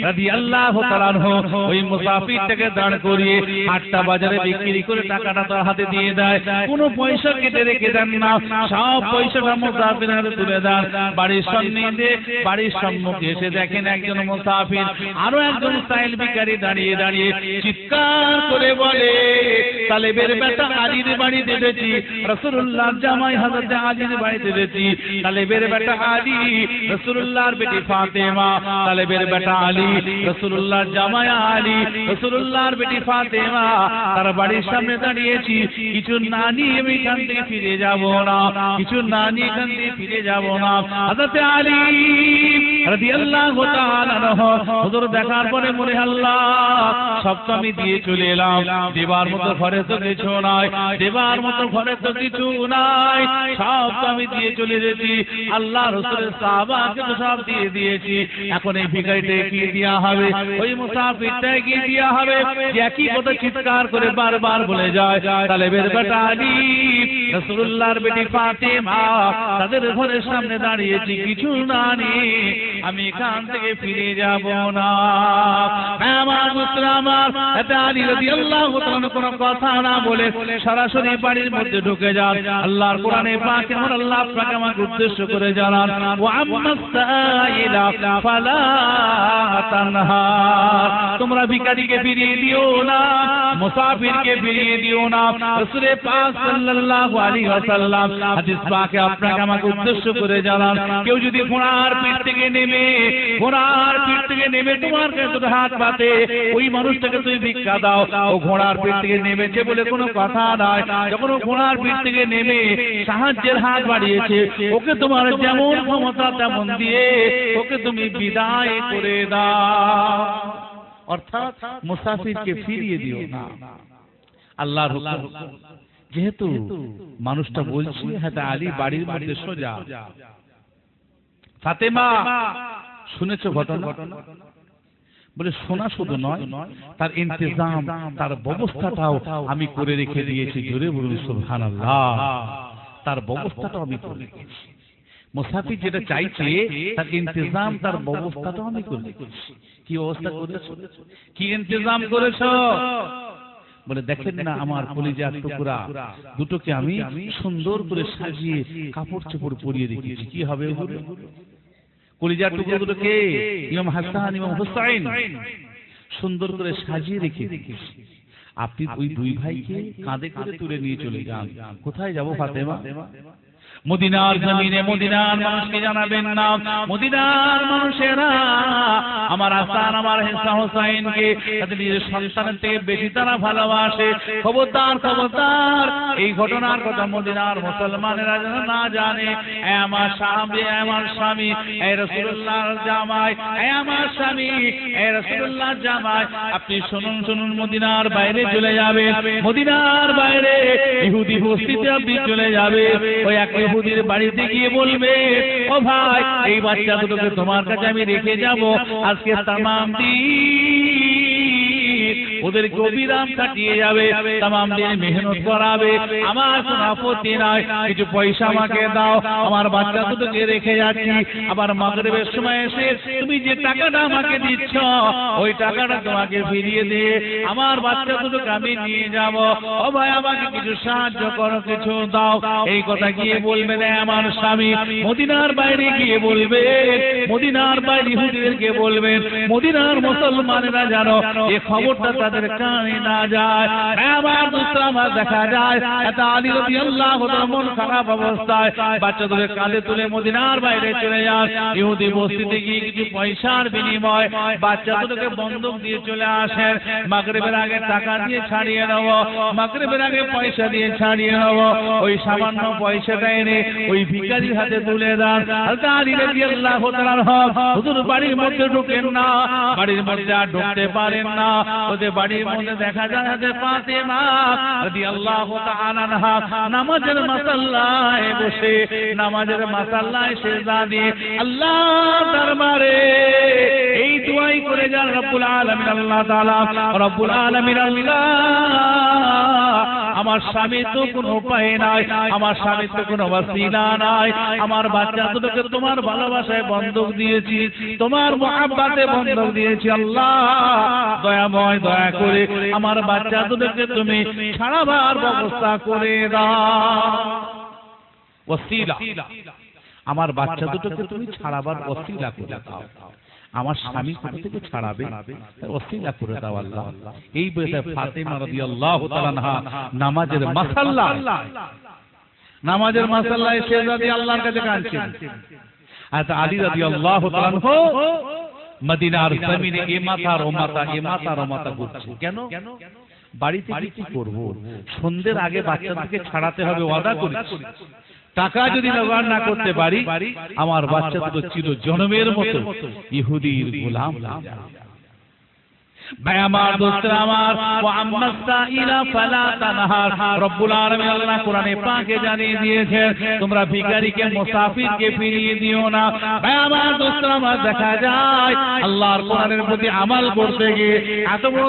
Speaker 2: রাদিয়াল্লাহু তাআলা আনহু ওই মুসাফিরটাকে দাঁড় করিয়ে হাটটা বাজারে বিক্রি করে টাকাটা তার হাতে দিয়ে দেয়, কোনো পয়সা কেটে রেখে দেন না, সব পয়সাটা মুসাফিরের হাতে তুলে দেন। বাড়ির সন্নিধে বাড়ির সম্মুখে এসে দেখেন একজন মুসাফির আরো একজন সাইল ভিখারি দাঁড়িয়ে দাঁড়িয়ে চিৎকার করে বলে, তালেবের বেটা আলীর বাড়িতে এসেছি, রাসূলুল্লাহর জামাই হযরত আলীর বাড়িতে এসেছি, তালেবের বেটা আলী, রাসূলুল্লাহর বেটি ফাতেমা, তালেবের বেটা আলী, রাসূলুল্লাহর জামাই আলী, রাসূলুল্লাহর বেটি ফাতেমা, তার বাড়ির সামনে দাঁড়িয়েছি, কিছু না নিয়ে আমি এখান থেকে ফিরে যাব না, কিছু না নিয়ে এখান থেকে ফিরে যাব না। হযরত আলী রাদিয়াল্লাহু তাআলা আনহু হুজুর দেখার পরে মনে আল্লাহ সব তো আমি দিয়ে চলে এলাম, দেবার মতো ঘরে তো কিছু নাই, দেবার মতো ঘরে তো কিছু নাই, সব তো আমি দিয়ে চলে এসেছি, আল্লাহ রাসূলের সাহাবাকে তো সব দিয়ে দিয়েছি, এখন এই ভিখারিটাকে কি দেয়া হবে, ওই মুসাফিরটাকে কি দেয়া হবে? একই কথা চিৎকার করে বারবার বলে যায়, তালেবের বেটা আলী, রাসূলুল্লাহর বেটি ফাতেমা, তাদের ঘরের সামনে দাঁড়িয়েছি, কিছু না নিয়ে আমি এখান থেকে ফিরে যাব না। আমার পুত্র আমার এটা আলী রাদিয়াল্লাহু তাআলা কোনো কথা না বলে সরাসরি বাড়ির মধ্যে ঢুকে যান। আল্লাহর কোরআনে পাকে আল্লাহ আপনাকে আমাকে উদ্দেশ্য করে জানান, ওয়া আম্মাস সাইলা ফালা তানহার, তোমরা ভিখারিকে ফিরিয়ে দিও না, মুসাফিরকে ফিরিয়ে দিও না। রাসূল পাক সাল্লাল্লাহু আলাইহি ওয়াসাল্লাম হাদিস পাকে আপনাকে আমাকে উদ্দেশ্য করে জানান, কেউ যদি ঘোড়ার পিঠ থেকে নেমে, ঘোড়ার পিঠ থেকে নেমে তোমার কাছে হাত পাতে, ওই মানুষটাকে তুমি ভিক্ষা দাও, ও ঘোড়ার পিঠ থেকে নেমেছে বলে কোনো কথা নাই, যখন ও ঘোড়ার পিঠ থেকে নেমে সাহায্যের হাত বাড়িয়েছে, ওকে তোমার যেমন ক্ষমতা তেমন দিয়ে ওকে তুমি বিদায় করে দাও। অর্থাৎ মুসাফিরকে ফিরিয়ে দিও না, আল্লাহর হুকুম। যেহেতু মানুষটা বলছে হ্যাঁ আলী বাড়ির মধ্যে সোজা, ফাতেমা শুনেছো ঘটনা? বলে শোনা শুধু নয়, তার ইন্তজাম, তার ব্যবস্থাটাও আমি করে রেখে দিয়েছি। জোরে বলুন সুবহানাল্লাহ। তার ব্যবস্থাটাও আমি করে রেখেছি। মুসাফির যেটা চাইছে তার ইন্তজাম, তার ব্যবস্থাটাও আমি করে রেখেছি। কি অবস্থা করেছো, কি ইন্তজাম করেছো? বলে দেখেন না আমার কলিজার টুকরা দুটোকে আমি সুন্দর করে সাজিয়ে কাপড় চোপড় পরিয়ে রেখেছি। কি হবে ওগুলো? কলিজার টুকরো দুটোকে ইমাম হাসান ইমাম হুসাইন সুন্দর করে সাজিয়ে রেখে রেখেছি। আপনি ওই দুই ভাইকে কাঁধে করে তুলে নিয়ে চলে যান। কোথায় যাব ফাতেমা? মদিনার জমিনে মদিনার মানুষকে জানাবেন না, মদিনার মানুষেরা আমার হাসান আমার হুসাইনকে তাদের নিজের সন্তানের থেকে বেশি তারা ভালোবাসে। খবরদার খবরদার, এই ঘটনার কথা মদিনার মুসলমানেরা যেন না জানে। আমার স্বামী, আমার স্বামী, এই রাসূলুল্লাহর জামাই, আমার স্বামী, এই রাসূলুল্লাহর জামাই, আপনি শুনুন শুনুন, মদিনার বাইরে চলে যাবে, মদিনার বাইরে ইহুদি বস্তিতে আপনি চলে যাবে। ওই এক ইহুদির বাড়িতে গিয়ে বলবে, ও ভাই এই বাচ্চা দুটোকে তোমার কাছে আমি রেখে যাব, আজকে তামাম দিন ওদেরকে অবিরাম কাটিয়ে যাবে, তামাম দিন মেহনত করাবে, আমার কোনো আপত্তি নাই, কিছু পয়সা আমাকে দাও, আমার বাচ্চা দুটোকে রেখে যাচ্ছি, আবার মাগরিবের সময় এসে তুমি যে টাকাটা আমাকে দিচ্ছ ওই টাকাটা তোমাকে ফিরিয়ে দিয়ে আমার বাচ্চা দুটোকে আমি নিয়ে যাব। ও ভাই আমাকে কিছু সাহায্য করো, কিছু দাও। এই কথা গিয়ে বলবে না আমার স্বামী, মদিনার বাইরে গিয়ে বলবে, মদিনার বাইরে ইহুদিদেরকে বলবেন, মদিনার মুসলমানেরা জানো এই খবরটা তাদের কানে না যায়। আমার দোস্ত আমার দেখা যায় এটা আলী রাদিয়াল্লাহু তাআলা মন খারাপ অবস্থায় বাচ্চাদের কাঁধে তুলে মদিনার বাইরে চলে যান। ইহুদি বস্তিতে গিয়ে কিছু পয়সার বিনিময় বাচ্চাদেরকে বন্ধক দিয়ে চলে আসেন। মাগরিবের আগে টাকা দিয়ে ছাড়িয়ে নেব, মাগরিবের আগে পয়সা দিয়ে ছাড়িয়ে নেব। ওই সামান্য পয়সাটা এনে ওই ভিখারির হাতে তুলে দেন। হযরত আলী রাদিয়াল্লাহু তাআলা হুজুর বাড়ির মধ্যে ঢোকেন না, বাড়ির মধ্যে আর ঢুকতে পারেন না। ওদের বাড়ির মধ্যে দেখা যায় যে ফাতেমা রাদিয়াল্লাহু তাআলা আনহা নামাজের মাসাল্লায় বসে, নামাজের মাসাল্লায় সিজদা দিয়ে আল্লাহর দরবারে এই দোয়া বড়াই করে যান রব্বুল আলামিন আল্লাহ তাআলা। রব্বুল আলামিন আল্লাহ, আমার স্বামী তো কোনো উপায় নাই, আমার স্বামী তো কোনো ওয়াসিলা নাই, আমার বাচ্চা দুটোকে তোমার ভালোবাসায় বন্ধক দিয়েছি, তোমার মুহাব্বতে বন্ধক দিয়েছি। আল্লাহ দয়াময়, দয়া করে আমার বাচ্চা দুটোকে তুমি ছাড়াবার ব্যবস্থা করে দাও। ওয়াসিলা, আমার বাচ্চা দুটোকে তুমি ছাড়াবার ওয়াসিলা করে দাও। আমার স্বামী কোথা থেকে ছাড়াবে, ওসিলা করে দাও আল্লাহ। এই বলে ফাতেমা রাদিয়াল্লাহু তাআলা আনহা নামাজের মাসাল্লায় শেহজাদি আল্লাহর কাছে কাঁদছেন। আর আলী রাদিয়াল্লাহু তাআলা আনহু মদিনার জমিনে এ মাথা ও মাথা ঘুরছে। কেন? বাড়ি থেকে কি করব, সন্ধ্যের আগে বাচ্চাদেরকে ছাড়াতে হবে, ওয়াদা করেছি। টাকা যদি জোগাড় না করতে পারি, আমার বাচ্চা দুটো চির জন্মের মতো ইহুদির গোলাম হয়ে যাবে। ভাই আমার, দোস্তরা আমার, ওয়া আম্মাস সাইলা ফালা তানহার। রব্বুল আলামিন আল্লাহ কোরআনে পাকে জানিয়ে দিয়েছেন, তোমরা ভিখারিকে, মুসাফিরকে ফিরিয়ে দিও না। ভাই আমার, দোস্তরা আমার, দেখা যায় আল্লাহর কোরআনের প্রতি আমল করতে গিয়ে এত বড়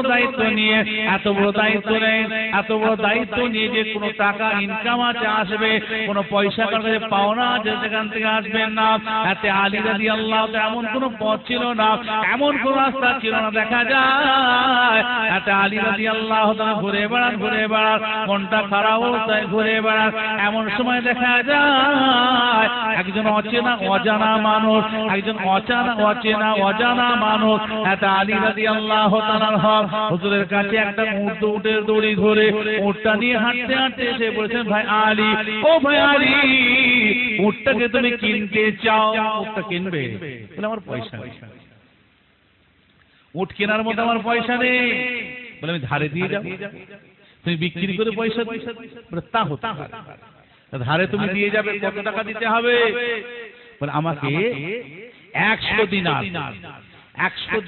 Speaker 2: দায়িত্ব নিয়ে যে কোনো টাকা ইনকাম আছে আসবে, কোনো পয়সা কাছে পাওনা আছে সেখান থেকে আসবেন না। এতে আলী রাদিয়াল্লাহু তাআলা এমন কোনো পথ ছিল না, এমন কোনো রাস্তা ছিল না। দেখা যায় আলী রাদিয়াল্লাহু তাআলা ঘুরে বেড়ান, মনটা খারাপ অবস্থায় ঘুরে বেড়ান। এমন সময় দেখা যায় একজন অজানা মানুষ আলী রাদিয়াল্লাহু তাআলা হুজুরের কাছে একটা উটের দড়ি ধরে উটটা নিয়ে হাঁটতে এসে বলেছেন, ভাই আলী, ও ভাই আলী, উটটাকে তুমি কিনতে চাও? উটটা কিনবে? বলে আমার পয়সা নেই, উট কেনার মতো আমার পয়সা নেই। বলে আমি ধারে দিয়ে যাবো, তুমি বিক্রি করে পয়সা দিবে? বলে তা হতে পারে, ধারে তুমি দিয়ে যাবে, কত টাকা দিতে হবে? বলে আমাকে 100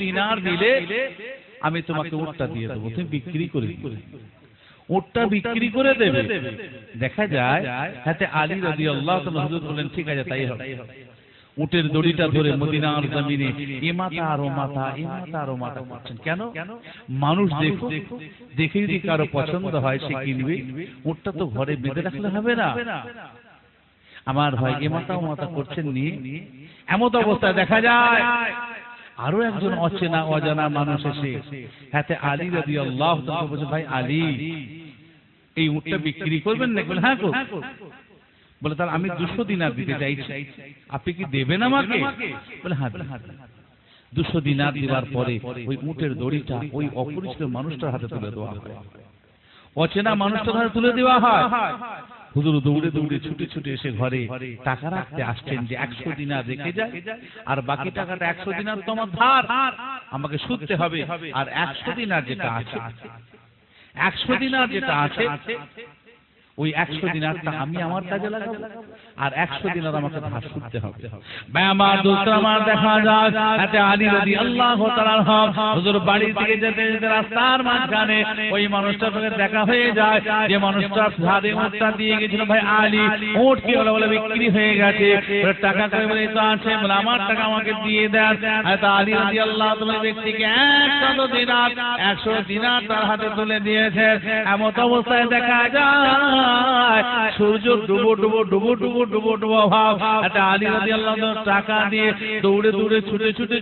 Speaker 2: দিনার দিলে আমি তোমাকে উটটা দিয়ে দেবো, তুমি বিক্রি করে দিবে। উটটা বিক্রি করে দেবে। দেখা যায় হাতে আলী রাদিয়াল্লাহু তাআলা হুজুর বলেন, ঠিক আছে তাই হবে। উটের দড়িটা ধরে মদিনার জমিনে এ মাথা আর ও মাথা করছেন। কেন? মানুষ দেখে যদি কারো পছন্দ হয় সে কিনবে, উটটা তো ঘরে বেঁধে রাখলে হবে না। আমার ভাই এ মাথা ও মাথা করছেন নি। এমন অবস্থায় দেখা যায় আরো একজন অজানা মানুষ এসে হাতে আলী রাদিয়াল্লাহু তাআলা বলছে, ভাই আলী, এই উটটা বিক্রি করবেন না? বলে হ্যাঁ। বলে তাহলে আমি 200 দিনার দিতে চাইছি, আপনি কি দেবেন আমাকে? বলে হ্যাঁ। 200 দিনার দেওয়ার পরে ওই উটের দড়িটা ওই অপরিচিত মানুষটার হাতে তুলে দেওয়া হয়, অচেনা মানুষটার হাতে তুলে দেওয়া হয়। হুজুর দৌড়ে ছুটে এসে ঘরে টাকা রাখতে আসছেন যে 100 দিনার রেখে যায়, আর বাকি টাকাটা 100 দিনার তো আমার ধার, আমাকে শুধতে হবে। আর 100 দিনার যেটা আছে ওই 100 দিনারটা আমি আমার কাজে লাগাবো, আর 100 দিনার আমাকে ধার শুধতে হবে। ভাই আমার, দোস্তরা আমার, দেখা যায় হাতে আলী রাদিয়াল্লাহু তাআলা হুজুর বাড়ি থেকে যেতে রাস্তার মাঝখানে ওই মানুষটার সঙ্গে দেখা হয়ে যায়, যে মানুষটা ধারে উটটা দিয়ে গেছিল। ভাই আলী, উট কি হলো? বলে বিক্রি হয়ে গেছে। টাকা কই? বলে তো আছে। বলে আমার টাকা আমাকে দিয়ে দেন। হাতে আলী রাদিয়াল্লাহু তাআলা ব্যক্তিকে 100 দিনার তার হাতে তুলে দিয়েছে। এমন অবস্থায় দেখা যায় সূর্য ডুবো ভাব। একটা আলী রাদিয়াল্লাহু তাআলা টাকা দিয়ে দৌড়ে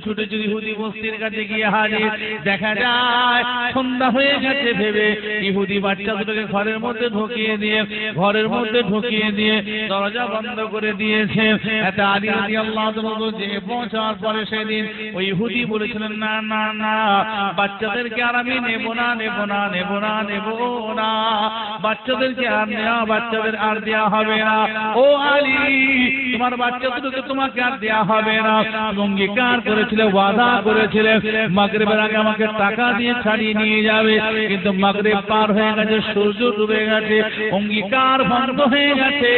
Speaker 2: ছুটে ইহুদি বস্তির কাছে গিয়ে হাজির। দেখা যায় সন্ধ্যা হয়ে গেছে ভেবে ইহুদি বাচ্চা দুটোকে ঘরের মধ্যে ঢুকিয়ে দিয়ে দরজা বন্ধ করে দিয়েছে। একটা আলী রাদিয়াল্লাহু তাআলা যে পৌঁছার পরে সেদিন ওই ইহুদি বলেছিলেন, না, বাচ্চাদেরকে আর আমি নেব না, বাচ্চাদেরকে আর বাচ্চাদের আর দেয়া হবে না। ও আলী, তোমার বাচ্চা দুটোকে তোমাকে আর দেয়া হবে না। অঙ্গীকার করেছিলে, ওয়াদা করেছিলে মাগরিবের আগে আমাকে টাকা দিয়ে ছাড়িয়ে নিয়ে যাবে, কিন্তু মাগরিব পার হয়ে গেছে, সূর্য ডুবে গেছে, অঙ্গীকার ভঙ্গ হয়ে গেছে।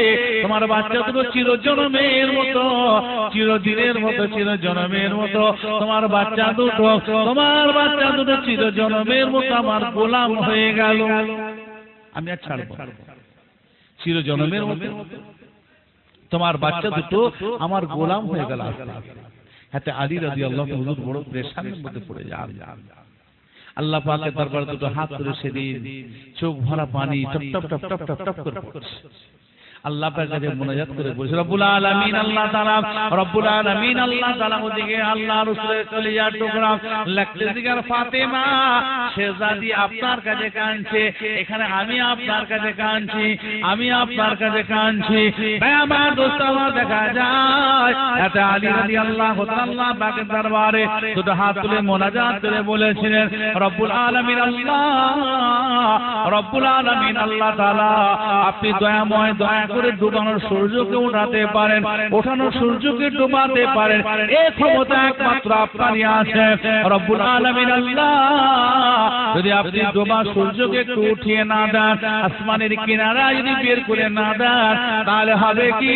Speaker 2: তোমার বাচ্চা দুটো চিরজন্মের মতো, চিরদিনের মতো, চিরজন্মের মতো তোমার বাচ্চা দুটো চিরজন্মের মতো আমার গোলাম হয়ে গেল। আমি আর ছাড়ব চিরজন্মের মতো তোমার বাচ্চা দুটো আমার গোলাম হয়ে গেল। হাতে আলী রাদিয়াল্লাহু তাআলা হুজুর বড় পেরেশানির মধ্যে পড়ে যান। আল্লাহ পাকের দরবারে দুটো হাত তুলে সেদিন চোখ ভরা পানি top top top top top top করে পড়ছে। আল্লাহ পাকের কাছে মুনাজাত করে বলছে, রব্বুল আলামিন আল্লাহ তাআলা, রব্বুল আলামিন আল্লাহ তাআলা, ওদিকে আল্লাহ রাসূলের কলিজার টুকরা লাগতে দিগার ফাতেমা শেহজাদি আপনার কাছে কাঁদছে, এখানে আমি আপনার কাছে কাঁদছি, আমি আপনার কাছে কাঁদছি। ভাই আমার দোস্ত, আমার দেখা যায় এতে আলী রাদিয়াল্লাহু তাআলা আল্লাহ পাকের দরবারে দুটো হাত তুলে মুনাজাত করে বলেছিলেন, রব্বুল আলামিন আল্লাহ, রব্বুল আলামিন আল্লাহ তাআলা, আপনি দয়াময়, দয়া করে ডুবানোর সূর্যকে উঠাতে পারেন, ওঠানোর সূর্যকে ডুবাতে পারেন, এই ক্ষমতা একমাত্র আপনারই আছে। রব্বুল আলামিন আল্লাহ, যদি আপনি ডোবা সূর্যকে একটু উঠিয়ে না দেন, আসমানের কিনারা যদি বের করে না দেন, তাহলে হবে কি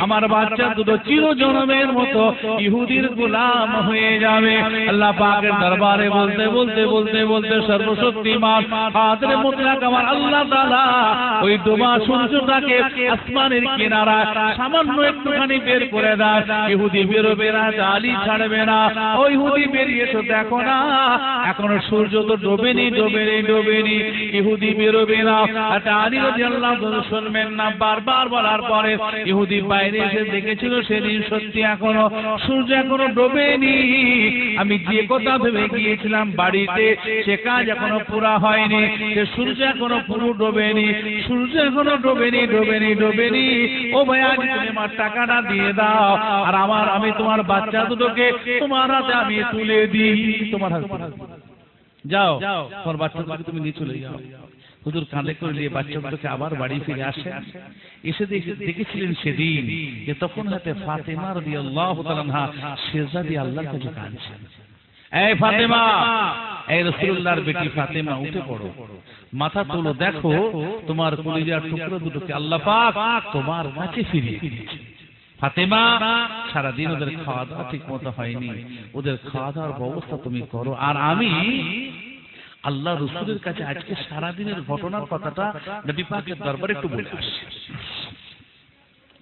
Speaker 2: আমার বাচ্চা দুটো চিরজন্মের মতো ইহুদির গোলাম হয়ে যাবে। আল্লাহ পাকের দরবারে বলতে বলতে বলতে বলতে সর্বশক্তিমান কাদের মুতলাক আমার আল্লাহ তাআলা ওই ডোবা সূর্যটাকে আসমানের কিনারায় সামান্য একটুখানি বের করে দেয়। ইহুদি বেরোবে না, আলী ছাড়বে না। ওই ইহুদি বেরিয়ে তো দেখো না, এখনো সূর্য তো ডোবেনি ডোবেনি ডোবেনি, ইহুদি বেরোবে না। আলী রাদিয়াল্লাহু তাআলা শুনবেন না, বারবার বলার পরে ইহুদি বাইরে এসে দেখেছিল সেদিন সত্যি এখনো সূর্য এখনো ডোবেনি। আমি যে কথা ভেবে গিয়েছিলাম বাড়িতে, সে কাজ এখনো পুরা হয়নি, সে সূর্য এখনো পুরো ডোবেনি, সূর্য এখনো ডোবেনি ডোবেনি ডোবেনি। ও ভাই, আজ তুমি আমার টাকাটা দিয়ে দাও, আর আমি তোমার বাচ্চা দুটোকে তোমার হাতে আমি তুলে দিই। তোমার হাতে যাও, তোমার বাচ্চা দুটোকে তুমি নিয়ে চলে যাও। হুজুর কাঁধে করে নিয়ে বাচ্চাগুলোকে আবার বাড়ি ফিরে আসেন। এসে দেখেছিলেন সেদিন যে তখন হাতে ফাতেমা রাদিয়াল্লাহু তাআলা আনহা শেহজাদি আল্লাহর কাছে কাঁদছেন। এই ফাতেমা, এই রাসূলুল্লাহর বেটি ফাতেমা, উঠে পড়ো, মাথা তোলো, দেখো তোমার কলিজার টুকরো দুটোকে আল্লাহ পাক তোমার কাছে ফিরিয়ে দিয়েছে। ফাতেমা, সারাদিন ওদের খাওয়া দাওয়া ঠিক মতো হয়নি, ওদের খাওয়া দাওয়ার ব্যবস্থা তুমি করো, আর আমি আল্লাহ রাসূলের কাছে আজকে সারাদিনের ঘটনার কথাটা নবী পাকের দরবারে একটু বলে আসি,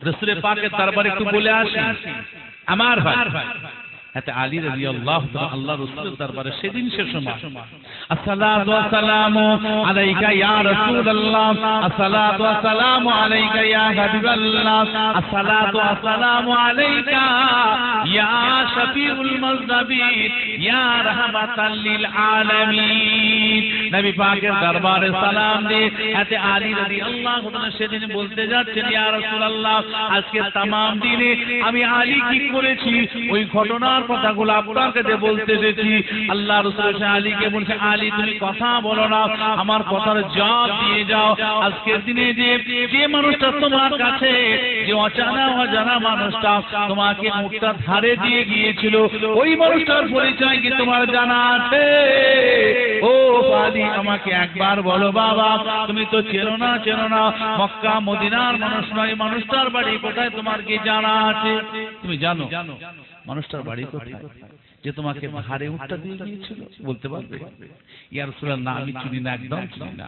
Speaker 2: রাসূলের পাকের দরবারে একটু বলে আসি। আমার ভাই এতে আলী রাদিয়াল্লাহু তাআলা আল্লাহ রাসূলের দরবারে সেদিন সে সময় আসসালাতু ওয়াসসালামু আলাইকা ইয়া রাসূলুল্লাহ, আসসালাতু ওয়াসসালামু আলাইকা ইয়া হাবিবাল্লাহ, আসসালাতু ওয়াসসালামু আলাইকা ইয়া শাফিউল মুযনিবিন ইয়া রাহমাতাল লিল আলামিন। নবী পাকের দরবারে সালাম দিয়ে এতে আলী রাদিয়াল্লাহু তাআলা সেদিন বলতে যাচ্ছেন, ইয়া রাসূলুল্লাহ, আজকে तमाम দিনে আমি আলী কি করেছি ওই ঘটনা কথাগুলো আপনার কাছে বলতে এসেছি। আল্লাহ রাসূল আলীকে বলছে, আলী তুমি কথা বলো না, আমার কথার জবাব দিয়ে যাও। আজকের দিনে যে মানুষটা তোমার কাছে, যে অজানা মানুষটা তোমাকে মুখটা ধারে দিয়ে গিয়েছিল, ওই মানুষটার পরিচয় কি তোমার জানা আছে? ও আলী, আমাকে একবার বলো বাবা, তুমি তো চেনো না, মক্কা মদিনার মানুষ নয়, মানুষটার বাড়ি কোথায় তোমার কি জানা আছে? তুমি জানো মানুষটার বাড়ি কোথায় যে তোমাকে ভারে উঠটা দিয়ে গিয়েছিল? বলতে পারবে? ইয়া রাসূলুল্লাহ, না আমি চিনি না, একদম চিনি না।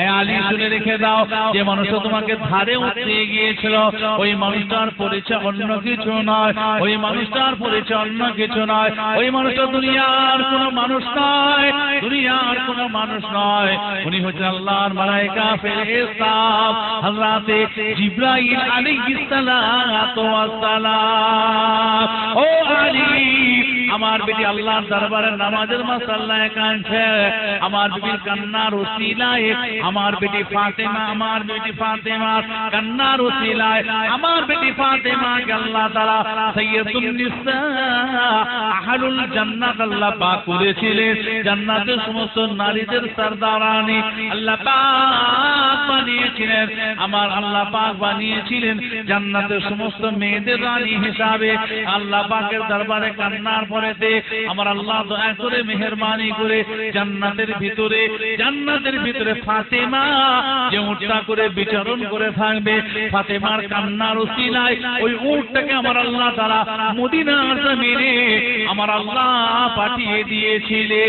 Speaker 2: এই আলী, শুনে রেখে দাও, যে মানুষটা তোমাকে ধারে উঠতে গিয়েছিল ওই মানুষটার পরিচয় অন্য কিছু নয়, ওই মানুষটার পরিচয় অন্য কিছু নয়, ওই মানুষটা দুনিয়ার কোনো মানুষ নয়, দুনিয়ার কোনো মানুষ নয়, উনি হচ্ছেন আল্লাহর মালায়েকা ফেরেশতা হযরতে জিবরাইল আলাইহিস সালাতু ওয়াস সালাম। ও আলী, আমার বেটি আল্লাহর দরবারে নামাজের মাসাল্লায় কাঁদছে, আমার বিবির কান্নার ওসিলায়, আমার বেটি ফাতেমা, আমার বেটি ফাতেমার কান্নার ওসিলায় আমার বেটি ফাতেমাকে আল্লাহ তাআলা সাইয়্যিদুন নিসা আহলুল জান্নাত আল্লাহ পাক করেছিলেন, জান্নাতের সমস্ত নারীদের সরদারানি আল্লাহ পাক বানিয়েছিলেন, আমার আল্লাহ পাক বানিয়েছিলেন জান্নাতের সমস্ত মেয়েদের রানী হিসাবে। আল্লাহ পাকের দরবারে কান্নার পরে আমার আল্লাহ দয়া করে মেহেরবানি করে জান্নাতের ভিতরে ফাতেমা যে উটটা করে বিচরণ করে থাকবে, ফাতেমার কান্নার ওসিলায় ওই উটটাকে আমার আল্লাহ তাআলা মদিনার জমিনে আমার আল্লাহ পাঠিয়ে দিয়েছিলেন।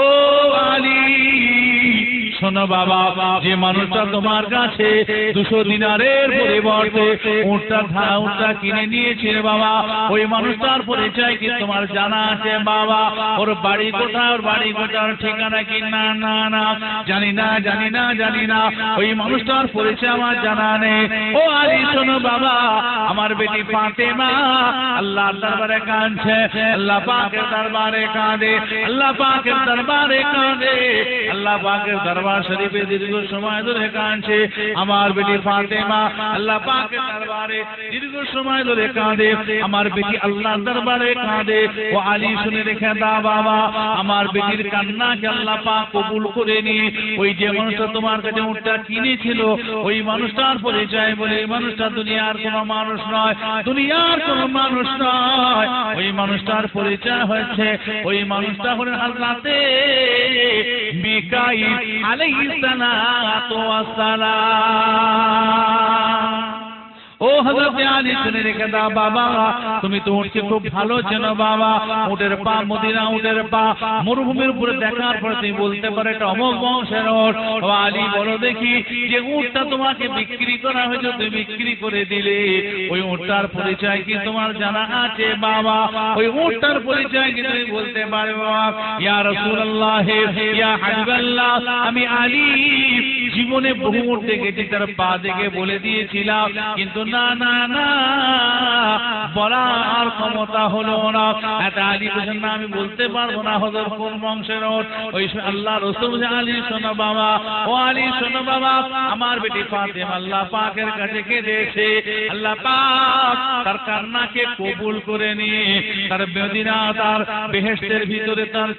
Speaker 2: ও আলী, শোনো বাবা, যে মানুষটা তোমার কাছে 200 দিনারের পরিবর্তে উটটা কিনে নিয়েছে বাবা, ওই মানুষটার পরিচয় কি তোমার জানা আছে বাবা? ওর বাড়ি কোথায়, ওর বাড়ি কোথায়, ঠিকানা কি? না না না, জানি না জানি না জানি না, ওই মানুষটার পরিচয় আমার জানা নেই। ও আলী শোনো বাবা, আমার বেটি ফাতেমা আল্লাহর দরবারে কাঁদছে, আল্লাহ পাকের দরবারে কাঁদে, আল্লাহ পাকের দরবারে কাঁদে, আল্লাহ পাকের দরবার শরীফে দীর্ঘ সময় ধরে কাঁদছে। আমার বেটি ফাতেমা আল্লাহ পাকের দরবারে দীর্ঘ সময় ধরে কাঁদে, আমার বেটি আল্লাহর দরবারে কাঁদে। ও আলী শুনে রেখে দাও বাবা, আমার বেটির কান্নাকে আল্লাহ পাক কবুল করে নিয়ে ওই যে মানুষটা তোমার কাছে উটটা কিনেছিল, ওই মানুষটার পরিচয় বলে, এই মানুষটা দুনিয়ার কোনো মানুষ নয়, দুনিয়ার কোনো মানুষ নয়, ওই মানুষটার পরিচয় হচ্ছে, ওই মানুষটা হলেন হযরতে মিকাঈল আলাইহিস সালাতু ওয়াস সালাম। ও হযরতে আলী শুনে রেখে দাও বাবা, তুমি তো উটকে খুব ভালো চেনো বাবা, উটের পা মদিনা, উটের পা মরুভূমির উপরে দেখার পর তুমি বলতে পারো এটা অমুক বংশের উট। ও আলী বলো দেখি, যে উটটা তোমাকে বিক্রি করা হয়েছে, তুমি বিক্রি করে দিলে, ওই উটটার পরিচয় কি তোমার জানা আছে বাবা? ওই উটটার পরিচয় কি তুমি বলতে পারো বাবা? ইয়া রাসূলুল্লাহ, ইয়া হাবিবাল্লাহ, আমি আলী জীবনে বহু উট দেখেছি, তার পা দেখে বলে দিয়েছিলাম, কিন্তু না না না, বলার ক্ষমতা হলো না। এটা আলী বলেন না, আমি বলতে পারবো না হযরত কোন বংশের ওট। ওই আল্লাহ রাসূল আলী শোনো বাবা, ও আলী শোনো বাবা, আমার বেটি ফাতেমা আল্লাহ পাকের কাছে কেঁদেছে, আল্লাহ পাক তার কান্নাকে কবুল করে নিয়ে তার মদিনা, তার বেহেশতের ভিতরে তার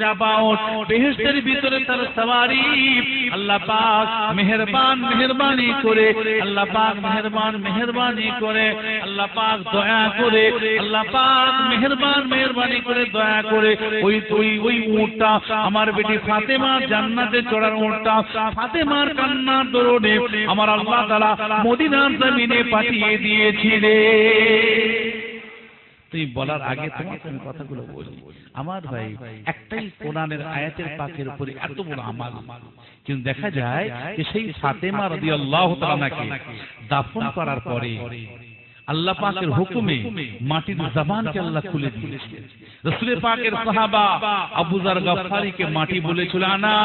Speaker 2: চাপাওট, বেহেশতের ভিতরে তার সওয়ারি আল্লাহ পাক মেহেরবানি করে, আল্লাহ পাক মেহেরবানি করে, আল্লাহ পাক দয়া করে, আল্লাহ পাক মেহেরবানি করে দয়া করে ওই উটটা আমার বেটি ফাতেমার জান্নাতে চড়ার উটটা ফাতেমার কান্নার দরুনে আমার আল্লাহ তাআলা মদিনার জমিনে পাঠিয়ে দিয়েছিলেন। তুই বলার আগে তোমাকে আমি কথাগুলো বলি আমার ভাই, একটাই কোরআনের আয়াতের পাকের উপরে এত বড় আমাল, কিন্তু দেখা যায় যে সেই ফাতেমা রাদিয়াল্লাহু তাআলাকে দাফন করার পরে আল্লাহ পাকের হুকুমে মাটির জবানকে আল্লাহ খুলে দিয়েছেন। রাসূল পাকের সাহাবা আবু যার গফফারীকে মাটি বলেছিল, আনা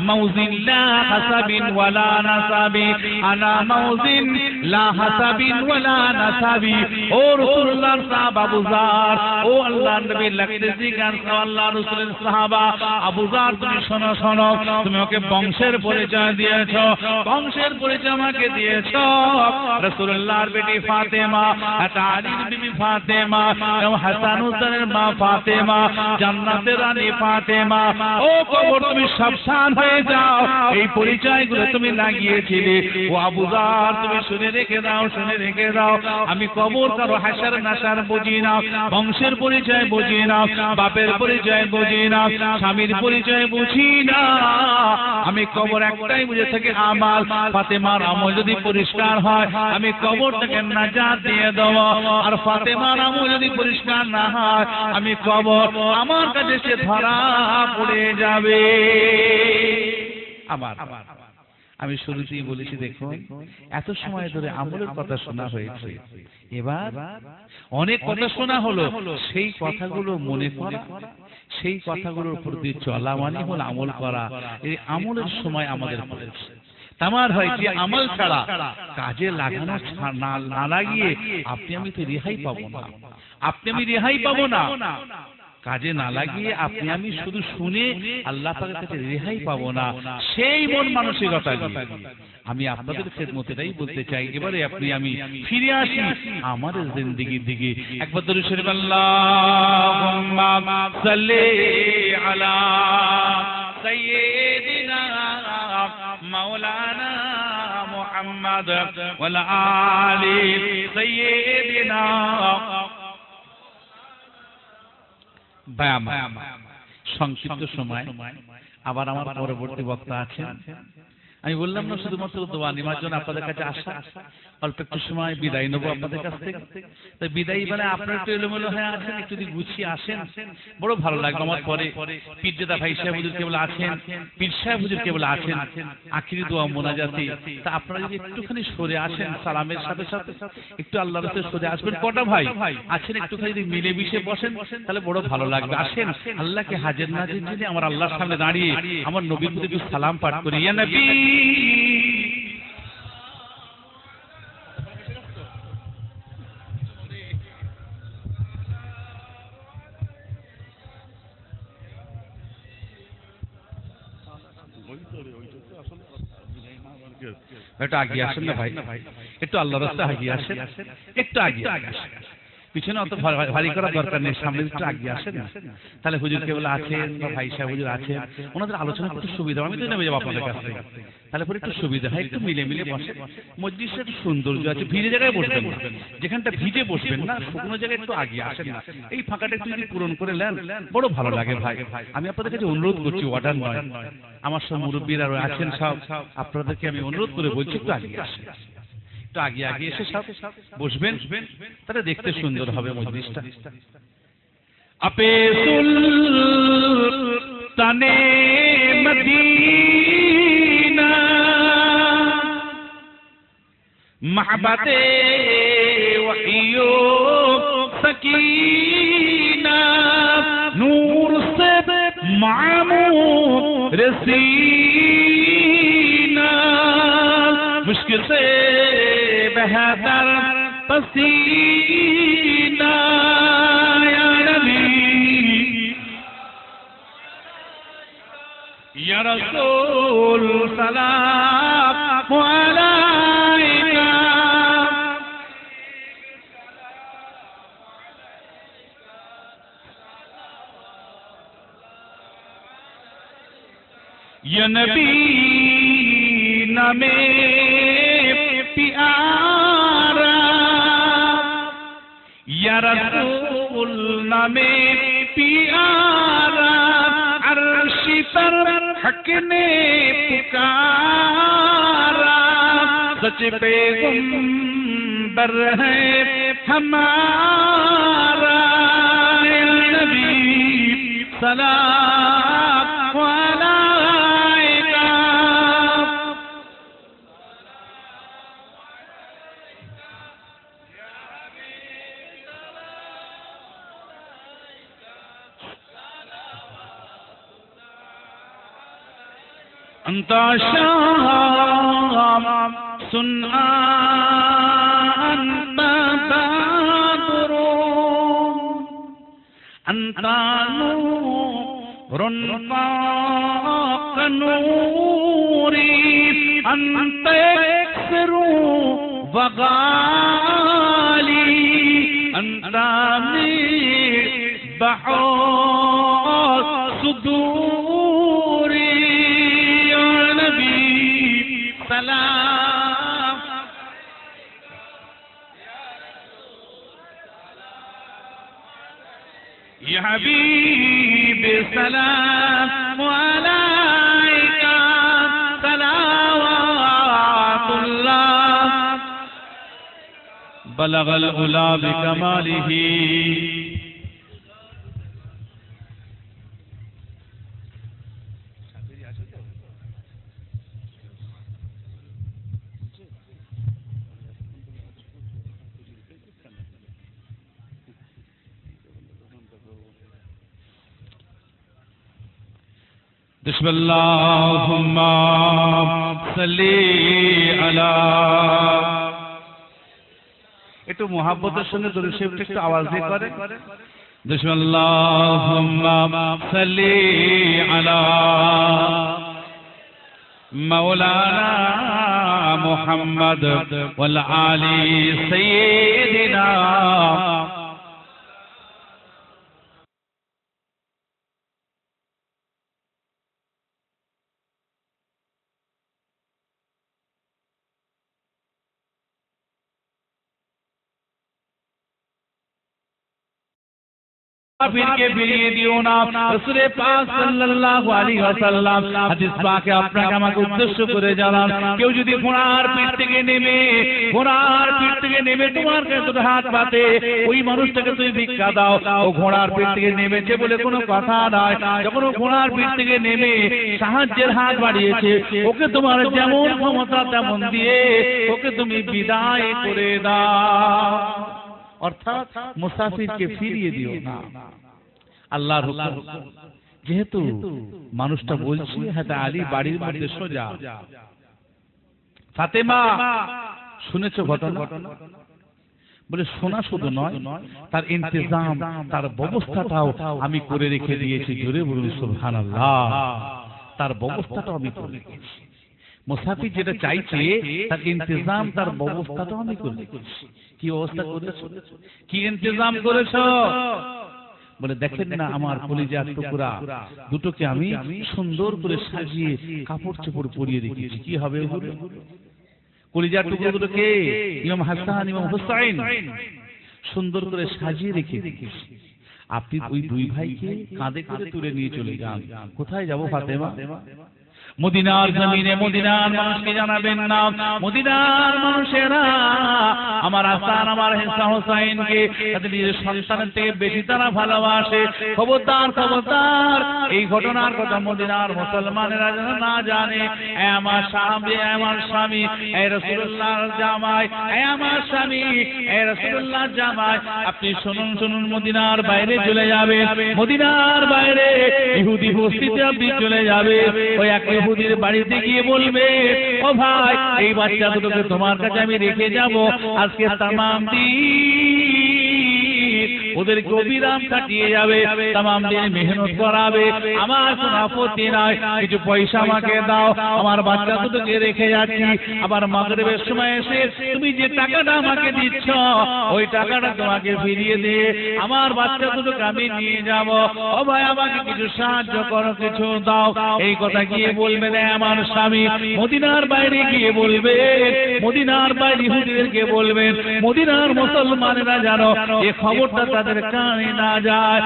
Speaker 2: মাউজিন লা হাসাবিন ওয়ালা নাসাবি, আনা মাউজিন লা হাসাবিন ওয়ালা নাসাবি। ও রাসূলুল্লাহ সাহাবা আবু যার, ও আল্লাহর নবী লাগতে জিগান, আল্লাহ রাসূলের সাহাবা আবু যার, তুমি শোনো শোনো, তুমি ওকে বংশের পরিচয় দিয়েছো, বংশের পরিচয় আমাকে দিয়েছো। রাসূলুল্লাহর বেটি ফাতেমা, আলীর বিবি ফাতেমা, হাসান হুসাইনের মা ফাতেমা, জান্নাতের রানী ফাতেমা। ও কবর তুমি সাবধান হয়ে যাও, এই পরিচয়গুলো তুমি লাগিয়েছিলে। ও আবু যার, তুমি শুনে রেখে দাও, শুনে রেখে দাও, আমি কবর কারো হাসার নাসার বুঝি না, বংশের পরিচয় বুঝি না, বাপের পরিচয় বুঝি না, স্বামীর পরিচয় বুঝি না, আমি কবর একটাই বুঝে থাকি আমাল। ফাতেমার আমল যদি পরিষ্কার হয়, আমি কবরটাকে নাজাত দিয়ে দেব, আর ফাতেমার আমল যদি পরিষ্কার না হয়, আমি কবর আমার কাছে সে ধরা পড়ে যাবে। আবার আমি শুরুতেই বলেছি, দেখুন এত সময় ধরে আমলের কথা শোনা হয়েছে, এবার অনেক কথা শোনা হলো, সেই কথাগুলো মনে করা, সেই কথাগুলোর উপর দিয়ে চলা মানে হলো আমল করা। এই আমলের সময় আমাদের পড়েছে আমার ভাই, যে আমল ছাড়া কাজে লাগানো না লাগিয়ে আপনি আমি তো রেহাই পাবো না, আপনি আমি রেহাই পাবো না, কাজে না লাগিয়ে আপনি আমি শুধু শুনে আল্লাহ পাকের কাছে রেহাই পাবো না, সেই মন মানসিকতা নিয়ে আমি আপনাদের খেদমতেটাই বলতে চাই। এবারে আপনি আমি ফিরে আসি আমাদের জিন্দেগির দিকে। একবার দরুদ শরীফ, আল্লাহুম্মা সাল্লি আলা সাইয়্যিদিনা মাওলানা মুহাম্মদ ওয়া আলি সাইয়্যিদিনা। সংক্ষিপ্ত সময়, আবার আমার পরবর্তী বক্তা আছেন, আমি বললাম না শুধুমাত্র দোয়া নেওয়ার জন্য আপনাদের কাছে আসা, অল্প একটু সময় বিদায় নেবো আপনাদের কাছ থেকে। তাই বিদায় মানে আপনার একটু এলোমেলো হয়ে আসেন, একটু যদি গুছিয়ে আসেন বড় ভালো লাগবে আমার। পরে পীরজাদা ভাই সাহেব হুজুর কেবল আছেন, পীর সাহেব হুজুর কেবল আছেন আখিরি দোয়া মোনাজাতে। তা আপনারা যদি একটুখানি সরে আসেন সালামের সাথে সাথে, একটু আল্লাহর রাস্তায় সরে আসবেন। কটা ভাই আছেন একটুখানি যদি মিলেমিশে বসেন তাহলে বড় ভালো লাগবে। আসেন আল্লাহকে হাজির নাজির জেনে আমার আল্লাহর সামনে দাঁড়িয়ে আমার নবীর প্রতি একটু সালাম পাঠ করি। ইয়া নবী একটু আগিয়ে আসেন না ভাই, একটু আল্লাহর রাস্তায় আগিয়ে আসেন, একটু আগিয়ে আসেন। পিছনে অত ভারী করার দরকার নেই, সামনে একটু আগিয়ে আসেন না। তাহলে হুজুর কেবল আছেন বা ভাই সাহেব হুজুর আছেন, ওনাদের আলোচনা করতে সুবিধা। আমি তো নেমে যাবো আপনাদের কাছ থেকে, তাহলে পরে একটু সুবিধা হয়। একটু মিলে মিলে বসে, মসজিদটা একটু সৌন্দর্য আছে। ভিজে জায়গায় বসবেন না, যেখানটা ভিজে বসবেন না, শুকনো জায়গায় একটু আগিয়ে আসেন না। এই ফাঁকাটা একটু যদি পূরণ করে নেন বড় ভালো লাগে ভাই। আমি আপনাদের কাছে অনুরোধ করছি, অর্ডার নয়। আমার সব মুরব্বীরা আছেন সব, আপনাদেরকে আমি অনুরোধ করে বলছি একটু আগিয়ে আসেন, একটু আগে আগে এসে সব বসবেন, তাহলে দেখতে সুন্দর হবে মজলিসটা। আপে সুলতানে মদিনা মাহবাতে ওয়াহিয়ো সকিনা নূর সে মামুর রসিনা मुश्किल से बेहतर पसीना या नबी या रसूल सलाम अलैका या नबी नामे प्यारा या रसूल नामे प्यारा अर्श पर हक ने पुकारा सच पैगंबर है हमारा या नबी सलाम अलैका أنت شام سنآ أنت بدر أنت نور فاق نوري أنت يكسر وغالي أنت مصباح صدوري سلام يا حبيب سلام عليك صلوات الله بلغ العلا بكماله بسم اللهم صل على একটু মোহাব্বতের সঙ্গে দরুদ শরীফ একটু আওয়াজ দিয়ে করে بسم اللهم صل على مولانا محمد والآل سيدنا মুসাফিরকে ফিরিয়ে দিও না। রাসূল পাক সাল্লাল্লাহু আলাইহি ওয়াসাল্লাম হাদিস পাকে আপনাকে আমাকে উদ্দেশ্য করে জানান, কেউ যদি ঘোড়ার পিঠ থেকে নেমে তোমার কাছে দুটো হাত পাতে, ওই মানুষটাকে তুমি ভিক্ষা দাও। ও ঘোড়ার পিঠ থেকে নেমেছে বলে কোনো কথা নয়। যখন ও ঘোড়ার পিঠ থেকে নেমে সাহায্যের হাত বাড়িয়েছে, ওকে তোমার যেমন ক্ষমতা তেমন দিয়ে ওকে তুমি বিদায় করে দাও। অর্থাৎ মুসাফিরকে ফিরিয়ে দিও না। আল্লাহর হুকুম। যেহেতু মানুষটা বলছি হ্যাঁ আলী বাড়ির মধ্যে সোজা, ফাতেমা শুনেছো ঘটনা? বলে শোনা শুধু নয়, তার ইন্তজাম তার ব্যবস্থাটাও আমি করে রেখে দিয়েছি। জোরে বলুন সুবহানাল্লাহ। তার ব্যবস্থাটাও আমি করে রেখেছি। মুসাফির যেটা চাইছে তার ইন্তজাম তার ব্যবস্থাটাও আমি করে রেখেছি। কি ব্যবস্থা করেছো? কি ইন্তজাম করেছো? বলে দেখেন না আমার কলিজার টুকরা দুটোকে আমি সুন্দর করে সাজিয়ে কাপড় চোপড় পরিয়ে রেখেছি। কি হবে ওগুলো? কলিজার টুকরো দুটোকে ইমাম হাসান ইমাম হুসাইন সুন্দর করে সাজিয়ে রেখে রেখেছি। আপনি ওই দুই ভাইকে কাঁধে করে তুলে নিয়ে চলে যান। কোথায় যাব ফাতেমা? মদিনার জমিনে মদিনার মানুষকে জানাবেন না, মদিনার মানুষেরা আমার হাসান আমার হুসাইনকে তাদের নিজের সন্তানের থেকে বেশি তারা ভালোবাসে। খবরদার খবরদার, এই ঘটনার কথা মদিনার মুসলমানেরা যেন না জানে। আমার স্বামী এ রাসূলুল্লাহর জামাই, আমার স্বামী এ রাসূলুল্লাহর জামাই। আপনি শুনুন, মদিনার বাইরে চলে যাবে, মদিনার বাইরে ইহুদি বস্তিতে আপনি চলে যাবে। ওই এক ইহুদির বাড়িতে গিয়ে বলবে, ও ভাই এই বাচ্চা দুটোকে তোমার কাছে আমি রেখে যাব, আজকে তামাম দিন ওদেরকে অবিরাম কাটিয়ে যাবে, তামাম দিন মেহনত করাবে, আমার কোনো আপত্তি নাই, কিছু পয়সা আমাকে দাও, আমার বাচ্চা দুটোকে রেখে যাচ্ছি। আবার মাগরিবের সময় এসে তুমি যে টাকাটা আমাকে দিচ্ছ ওই টাকাটা তোমাকে ফিরিয়ে দিয়ে আমার বাচ্চা দুটোকে আমি নিয়ে যাব। ও ভাই আমাকে কিছু সাহায্য করো, কিছু দাও। এই কথা গিয়ে বলবে না আমার স্বামী, মদিনার বাইরে গিয়ে বলবে, মদিনার বাইরে ইহুদিদেরকে বলবেন, মদিনার মুসলমানেরা জানো এই খবরটা তাদের কানে না যায়।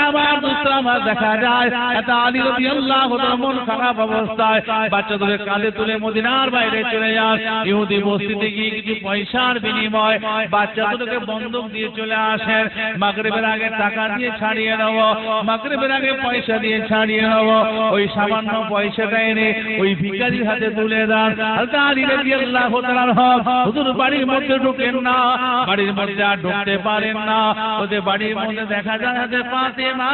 Speaker 2: আমার দোস্ত আমার দেখা যায় এটা আলী রাদিয়াল্লাহু তাআলা মন খারাপ অবস্থায় বাচ্চাদের কাঁধে তুলে মদিনার বাইরে চলে যান। ইহুদি বস্তিতে গিয়ে কিছু পয়সার বিনিময় বাচ্চাদেরকে বন্ধক দিয়ে চলে আসেন। মাগরিবের আগে টাকা দিয়ে ছাড়িয়ে নেব, মাগরিবের আগে পয়সা দিয়ে ছাড়িয়ে নেব। ওই সামান্য পয়সাটা এনে ওই ভিখারির হাতে তুলে দেন। আলী রাদিয়াল্লাহু তাআলা হুজুর বাড়ির মধ্যে ঢোকেন না, বাড়ির মধ্যে আর ঢুকতে পারেন না। ওদের বাড়ির মধ্যে দেখা যায় যে ফাতেমা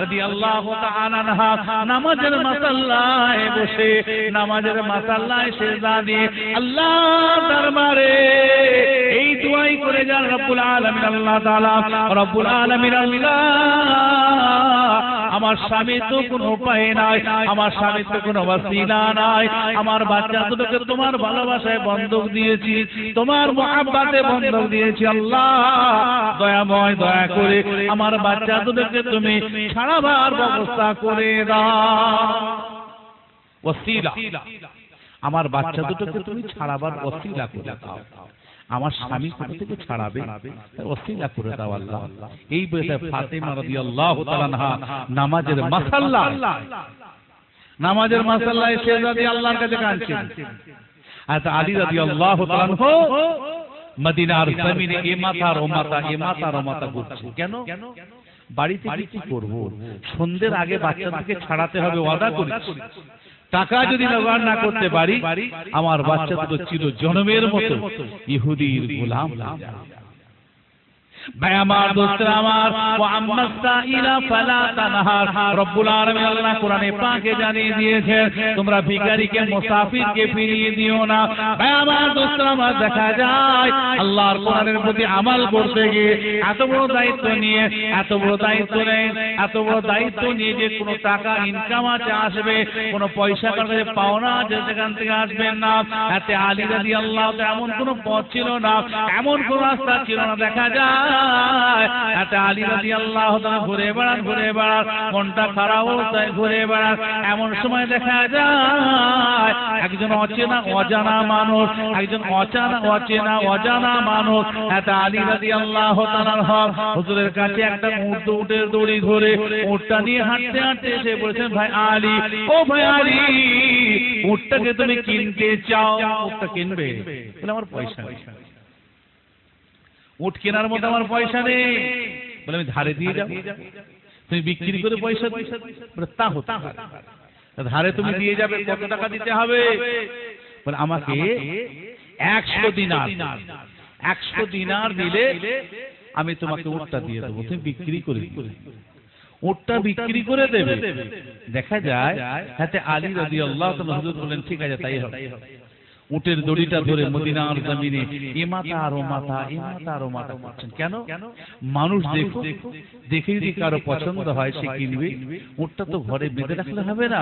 Speaker 2: রাদিয়াল্লাহু তাআলা আনহা নামাজের মাসাল্লায় বসে, নামাজের মাসাল্লায় সিজদা দিয়ে আল্লাহর দরবারে এই দুআই করে যান, রব্বুল আলামিন আল্লাহ তাআলা, রব্বুল আলামিন আল্লাহ, আমার স্বামী তো কোনো উপায় নাই, আমার স্বামী তো কোনো ওয়াসিলা নাই, আমার বাচ্চা দুটোকে তোমার ভালোবাসায় বন্ধক দিয়েছি, তোমার মহব্বতে বন্ধক দিয়েছি। আল্লাহ দয়াময়, দয়া করে আমার বাচ্চা দুটোকে তুমি ছাড়াবার ব্যবস্থা করে দাও। ওয়াসিলা, আমার বাচ্চা দুটোকে তুমি ছাড়াবার ওয়াসিলা করে দাও। আমার স্বামী কোথা থেকে ছাড়াবে, ওসিলা করে দাও আল্লাহ। এই বলে ফাতেমা রাদিয়াল্লাহু তাআলা আনহা নামাজের মাসাল্লায় সিজদা দিয়ে আল্লাহর কাছে কাঁদছেন। আর আলী রাদিয়াল্লাহু তাআলা আনহু মদিনার জমিনে এ মাথার ও মাথা ঘুরছে। কেন? বাড়িতে কি করব? সন্ধ্যের আগে বাচ্চাদেরকে ছাড়াতে হবে, ওয়াদা করেছি। টাকা যদি জোগাড় না করতে পারি আমার বাচ্চা দুটো চির জন্মের মতো ইহুদির গোলাম হয়ে যাবে। ভাই আমার দোস্তরা আমার, ওয়া আম্মাস সাইলা ফালা তানহার, রব্বুল আলামিন আল্লাহ কোরআনে পাকে জানিয়ে দিয়েছেন তোমরা ভিখারিকে মুসাফিরকে ফিরিয়ে দিও না। ভাই আমার দোস্তরা আমার, দেখা যায় আল্লাহর কোরআনের প্রতি আমল করতে গিয়ে এত বড় দায়িত্ব নিয়ে যে কোনো টাকা ইনকাম আছে আসবে, কোনো পয়সা কাছে পাওনা আছে সেখান থেকে আসবে না। এতে আলী রাদিয়াল্লাহু তাআলা এমন কোনো পথ ছিল না, এমন কোনো রাস্তা ছিল না। দেখা যায় যায় হাতে আলী রাদিয়াল্লাহু তাআলা ঘুরে বেড়ান মনটা খারাপ অবস্থায় ঘুরে বেড়ান এমন সময় দেখা যায় একজন অজানা মানুষ হাতে আলী রাদিয়াল্লাহু তাআলার হক হুজুরের কাছে একটা উটের দড়ি ধরে উটটা নিয়ে হাঁটতে এসে বলেছেন ভাই আলী, ও ভাই আলী, উটটাকে তুমি কিনতে চাও? উটটা কিনবে? বলে আমার পয়সা নেই, উট কেনার মতো আমার পয়সা নেই। বলে আমি ধারে দিয়ে যাবো, তুমি বিক্রি করে পয়সা বলে তা হতো, ধারে তুমি দিয়ে যাবে, কত টাকা দিতে হবে? বলে আমাকে 100 দিনার দিলে আমি তোমাকে উটটা দিয়ে দেবো, তুমি বিক্রি করে দিবে। উটটা বিক্রি করে দেবে। দেখা যায় হাতে আলী রাদিয়াল্লাহু তাআলা হুজুর বলেন ঠিক আছে তাই হবে। উটের দড়িটা ধরে মদিনার জমিনে এমাতা আর ওমাতা করছেন। কেন? মানুষ দেখে যদি কারো পছন্দ হয় সে কিনবে, উটটা তো ঘরে বেঁধে রাখলে হবে না।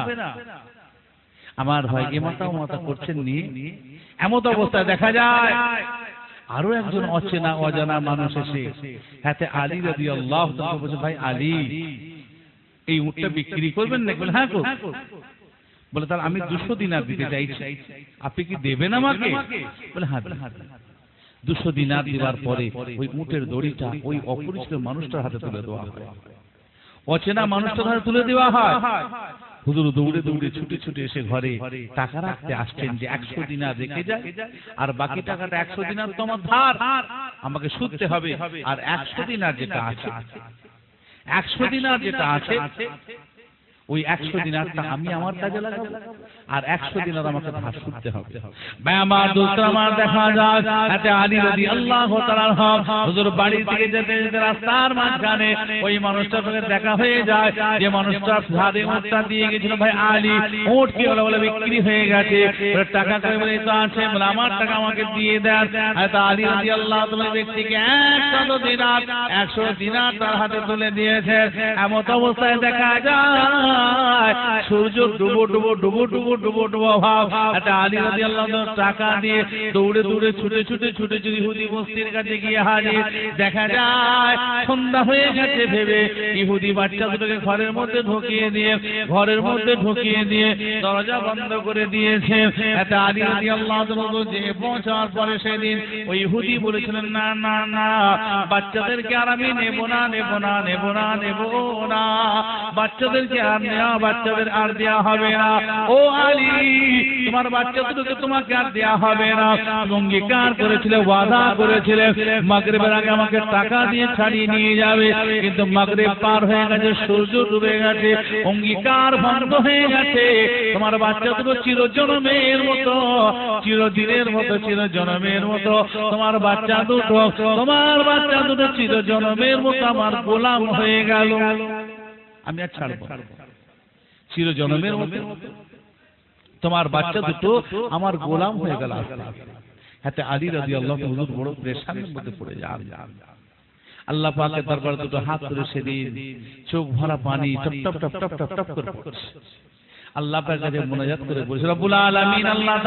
Speaker 2: আমার ভাই এমাতা ওমাতা করছেন নি, এমত অবস্থায় দেখা যায় আরো একজন অজানা মানুষ এসে হাতে আলী রাদিয়াল্লাহু তাআলা বলছে ভাই আলী, এই উটটা বিক্রি করবেন না? বলে হ্যাঁ করব। বলে তাহলে আমি 200 দিনার দিতে চাইছি, আপনি কি দেবেন আমাকে? বলে হ্যাঁ। 200 দিনার দেওয়ার পরে ওই উটের দড়িটা ওই অপরিচিত মানুষটার হাতে তুলে দেওয়া হয়, অচেনা মানুষটার হাতে তুলে দেওয়া হয়। হুজুর দৌড়ে ছুটে এসে ঘরে টাকা রাখতে আসছেন যে 100 দিনার রেখে যায়, আর বাকি টাকাটা 100 দিনার তোমার ধার, আমাকে শুধতে হবে। আর 100 দিনার যেটা আছে ওই 100 দিনারটা আমি আমার কাজে লাগাবো, আর 100 দিনার আমাকে ধার শুধতে হবে। ভাই আমার দোস্ত আমার, দেখা যায় হাতে আলী রাদিয়াল্লাহু তাআলার হক হুজুর বাড়ি থেকে যেতে রাস্তার মাঝখানে ওই মানুষটার সঙ্গে দেখা হয়ে যায়, যে মানুষটা ধারে উটটা দিয়ে গেছিল। ভাই আলী, উট কি হলো? বলে বিক্রি হয়ে গেছে। টাকা কই? বলে তো আছে। বলে আমার টাকা আমাকে দিয়ে দেন। হাতে আলী রাদিয়াল্লাহু তাআলা ব্যক্তিকে 100 দিনার তার হাতে তুলে দিয়েছে। এমন অবস্থায় দেখা যায় সূর্য ডুবো ভাব। একটা আলী রাদিয়াল্লাহু তাআলা টাকা দিয়ে দৌড়ে ছুটে ইহুদি বস্তির কাছে গিয়ে হাজির। দেখা যায় সন্ধ্যা হয়ে গেছে ভেবে ইহুদি বাচ্চা দুটোকে ঘরের মধ্যে ঢুকিয়ে দিয়ে দরজা বন্ধ করে দিয়েছে। একটা আলী রাদিয়াল্লাহু তাআলা যে পৌঁছার পরে সেদিন ওই ইহুদি বলেছিলেন না, বাচ্চাদেরকে আর আমি নেব না, বাচ্চাদেরকে বাচ্চাদের আর দেয়া হবে না। ও আলী, তোমার বাচ্চা দুটোকে তোমাকে আর দেয়া হবে না। অঙ্গীকার করেছিলে, ওয়াদা করেছিলে মাগরিবের আগে আমাকে টাকা দিয়ে ছাড়িয়ে নিয়ে যাবে, কিন্তু মাগরিব পার হয়ে গেছে, সূর্য ডুবে গেছে, অঙ্গীকার ভঙ্গ হয়ে গেছে। তোমার বাচ্চা দুটো চিরজন্মের মতো তোমার বাচ্চা দুটো চিরজন্মের মতো আমার গোলাম হয়ে গেল। আমি আর ছাড়বো চিরজন্মের মতো, তোমার বাচ্চা দুটো আমার গোলাম হয়ে গেল। হাতে আলী রাদিয়াল্লাহু তাআলা বড় পেরেশানির মধ্যে পড়ে যান। আল্লাহ পাকের দরবারে দুটো হাত তুলে সেদিন চোখ ভরা পানি টপ টপ করে পড়ছে। আল্লাহ পাকের কাছে মুনাজাত করে বলছে রব্বুল আলামিন আল্লাহ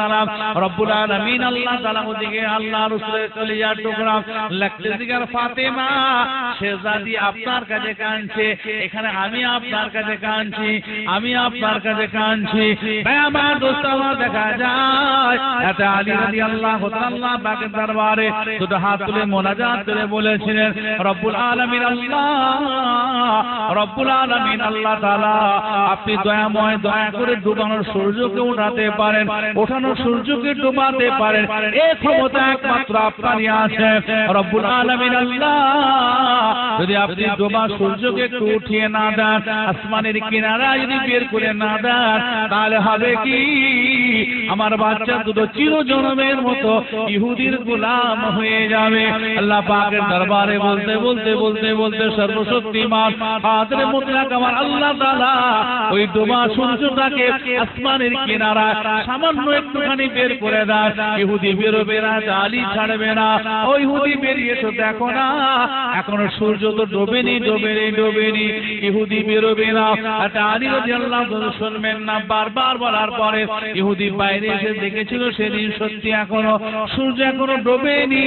Speaker 2: তাআলা ওদিকে আল্লাহ রাসূলের কলিজার টুকরা লাগতে দিগার ফাতেমা শেহজাদি আপনার কাছে কাঁদছে, এখানে আমি আপনার কাছে কাঁদছি। ভাই আমার দোস্ত আমার, দেখা যায় এত আলী রাদিয়াল্লাহু তাআলা পাকের দরবারে দুটো হাত তুলে মুনাজাত করে বলেছিলেন রব্বুল আলামিন আল্লাহ তাআলা, আপনি দয়াময়, দয়া করে ডুবানোর সূর্যকে ওঠানোর সূর্যকে ডুবাতে পারেন, এই ক্ষমতা একমাত্র আপনারই আছে রব্বুল আলামিন আল্লাহ। যদি আপনি ডোবা সূর্যকে একটু উঠিয়ে না দেন, আসমানের কিনারা যদি বের করে না দেন, তাহলে হবে কি আমার বাচ্চা দুটো চিরজন্মের মতো ইহুদির গোলাম হয়ে যাবে। আল্লাহ পাকের দরবারে বলতে সর্বশক্তিমান কাদের মুতলাক আমার আল্লাহ তাআলা ওই ডোবা সূর্যটা সূর্যটাকে আসমানের কিনারা সামান্য একটুখানি বের করে দেয়, ইহুদি বেরোবে না, আলী ছাড়বে না। ও ইহুদি বেরিয়ে তো দেখো না, এখনো সূর্য তো ডোবেনি। ইহুদি বেরোবে না। আলী রাদিয়াল্লাহু আনহু শুনবেন না, বারবার বলার পরে ইহুদি বাইরে এসে দেখেছিল সেদিন সত্যি এখনো সূর্য এখনো ডোবেনি।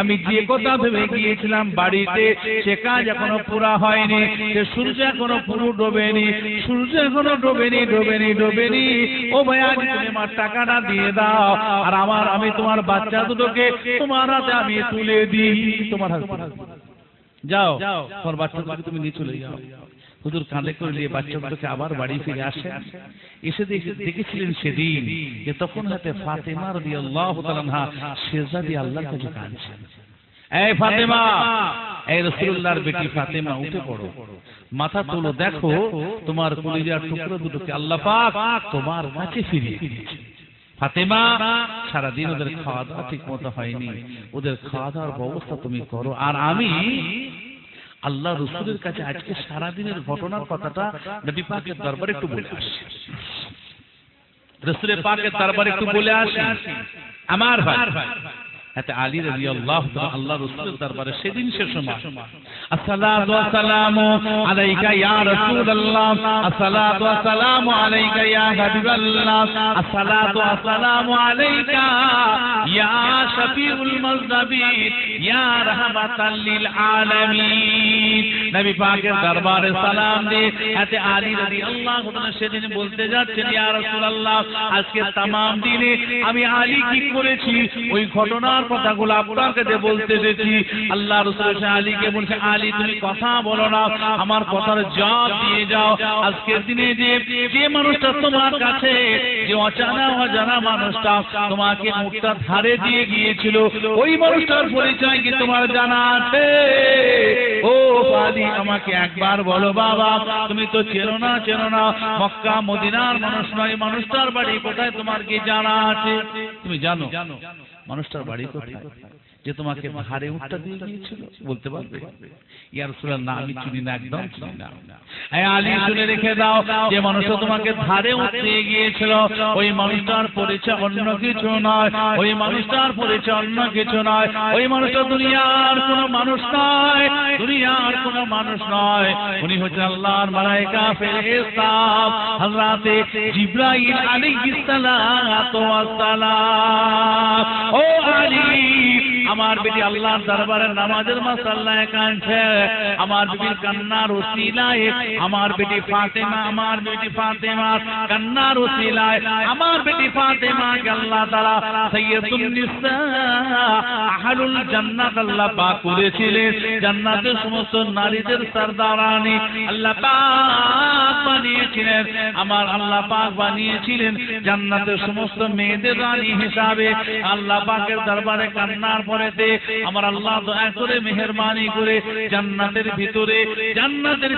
Speaker 2: আমি যে কথা ভেবে গিয়েছিলাম বাড়িতে, সে কাজ এখনো পুরা হয়নি। সে সূর্য এখনো পুরো ডোবেনি, সূর্য এখনো ডোবেনি। ও ভাই, আজ তুমি আমার টাকাটা দিয়ে দাও, আর আমি তোমার বাচ্চা দুটোকে তোমার হাতে আমি তুলে দিই। তোমার হাতে যাও, তোমার বাচ্চা দুটোকে তুমি নিয়ে চলে যাও। হুজুর কাঁধে করে নিয়ে বাচ্চা দুটোকে আবার বাড়ি ফিরে আসেন। এসে দেখেছিলেন সেদিন যে তখন হাতে ফাতেমা রাদিয়াল্লাহু তাআলা আনহা সেজদা দিয়ে আল্লাহর কাছে কাঁদছেন। এই ফাতেমা, এই রাসূলুল্লাহর বেটি ফাতেমা, উঠে পড়ো, মাথা তোলো, দেখো তোমার কলিজার টুকরো দুটোকে আল্লাহ পাক তোমার কাছে ফিরিয়ে দিয়েছে। ফাতেমা, সারাদিন ওদের খাওয়া দাওয়া ঠিক মতো হয়নি, ওদের খাওয়া দাওয়ার ব্যবস্থা তুমি করো, আর আমি আল্লাহ রাসূলের কাছে আজকে সারাদিনের ঘটনার কথাটা নবী পাকের দরবারে একটু বলে আসি। রাসূলের পাকের দরবারে একটু বলে আসি। আমার ভাই হাতে আলী রাদিয়াল্লাহু তাআলা আল্লাহ রাসূলের দরবারে সেদিন সে সময় আসসালাতু ওয়াসসালামু আলাইকা ইয়া রাসূলুল্লাহ, আসসালাতু ওয়াসসালামু আলাইকা ইয়া হাবিবাল্লাহ, আসসালাতু ওয়াসসালামু আলাইকা ইয়া শাফিউল মুযনিবিন, ইয়া রাহমাতাল লিল আলামিন। নবী পাকের দরবারে সালাম দিয়ে হাতে আলী রাদিয়াল্লাহু তাআলা সেদিন বলতে যাচ্ছেন, ইয়া রাসূলুল্লাহ, আজকে तमाम দিনে আমি আলী কি করেছি ওই ঘটনার কথাগুলো আপনার কাছে বলতে এসেছি। আল্লাহ রাসূল আলীকে বলছে, আলী তুমি কথা বলো না, আমার কথার জবাব দিয়ে যাও। আজকের দিনে যে মানুষটা তোমার কাছে, যে অজানা মানুষটা তোমাকে মুখটা ধারে দিয়ে গিয়েছিল, ওই মানুষটার পরিচয় কি তোমার জানা আছে? ও আলী, আমাকে একবার বলো বাবা, তুমি তো চেনো না, মক্কা মদিনার মানুষ নয়, মানুষটার বাড়ি কোথায় তোমার কি জানা আছে? তুমি জানো মানুষটার বাড়ি কোথায় যে তোমাকে ধারে উঠটা দিয়ে গিয়েছিল? বলতে পারবে? ইয়া রাসূলুল্লাহ, না আমি চিনি না, একদম চিনি না। এই আলী, শুনে রেখে দাও, যে মানুষটা তোমাকে ধারে উঠতে গিয়েছিল ওই মানুষটার পরিচয় অন্য কিছু নয়, ওই মানুষটার পরিচয় অন্য কিছু নয়। ওই মানুষটা দুনিয়ার কোনো মানুষ নয়, উনি হচ্ছেন আল্লাহর মালায়েকা ফেরেশতা হযরতে জিবরাইল আলাইহিস সালাতু ওয়াস সালাম। ও আলী, আমার বেটি আল্লাহর দরবারে নামাজের মাসাল্লায় কাঁদছে, আমার বেটির কান্নার ওসিলায়, আমার বেটি ফাতেমা কান্নার ওসিলায়, আমার বেটি ফাতেমাকে আল্লাহ তাআলা সাইয়্যিদুন নিসা আহলুল জান্নাত আল্লাহ পাক করেছিলেন, জান্নাতের সমস্ত নারীদের সরদারানি আল্লাহ পাক বানিয়েছিলেন। আমার আল্লাহ পাক বানিয়েছিলেন জান্নাতের সমস্ত মেয়েদের রানী হিসাবে। আল্লাহ পাকের দরবারে কান্নার পরেতে আমার আল্লাহ দয়া করে মেহেরবানি করে জান্নাতের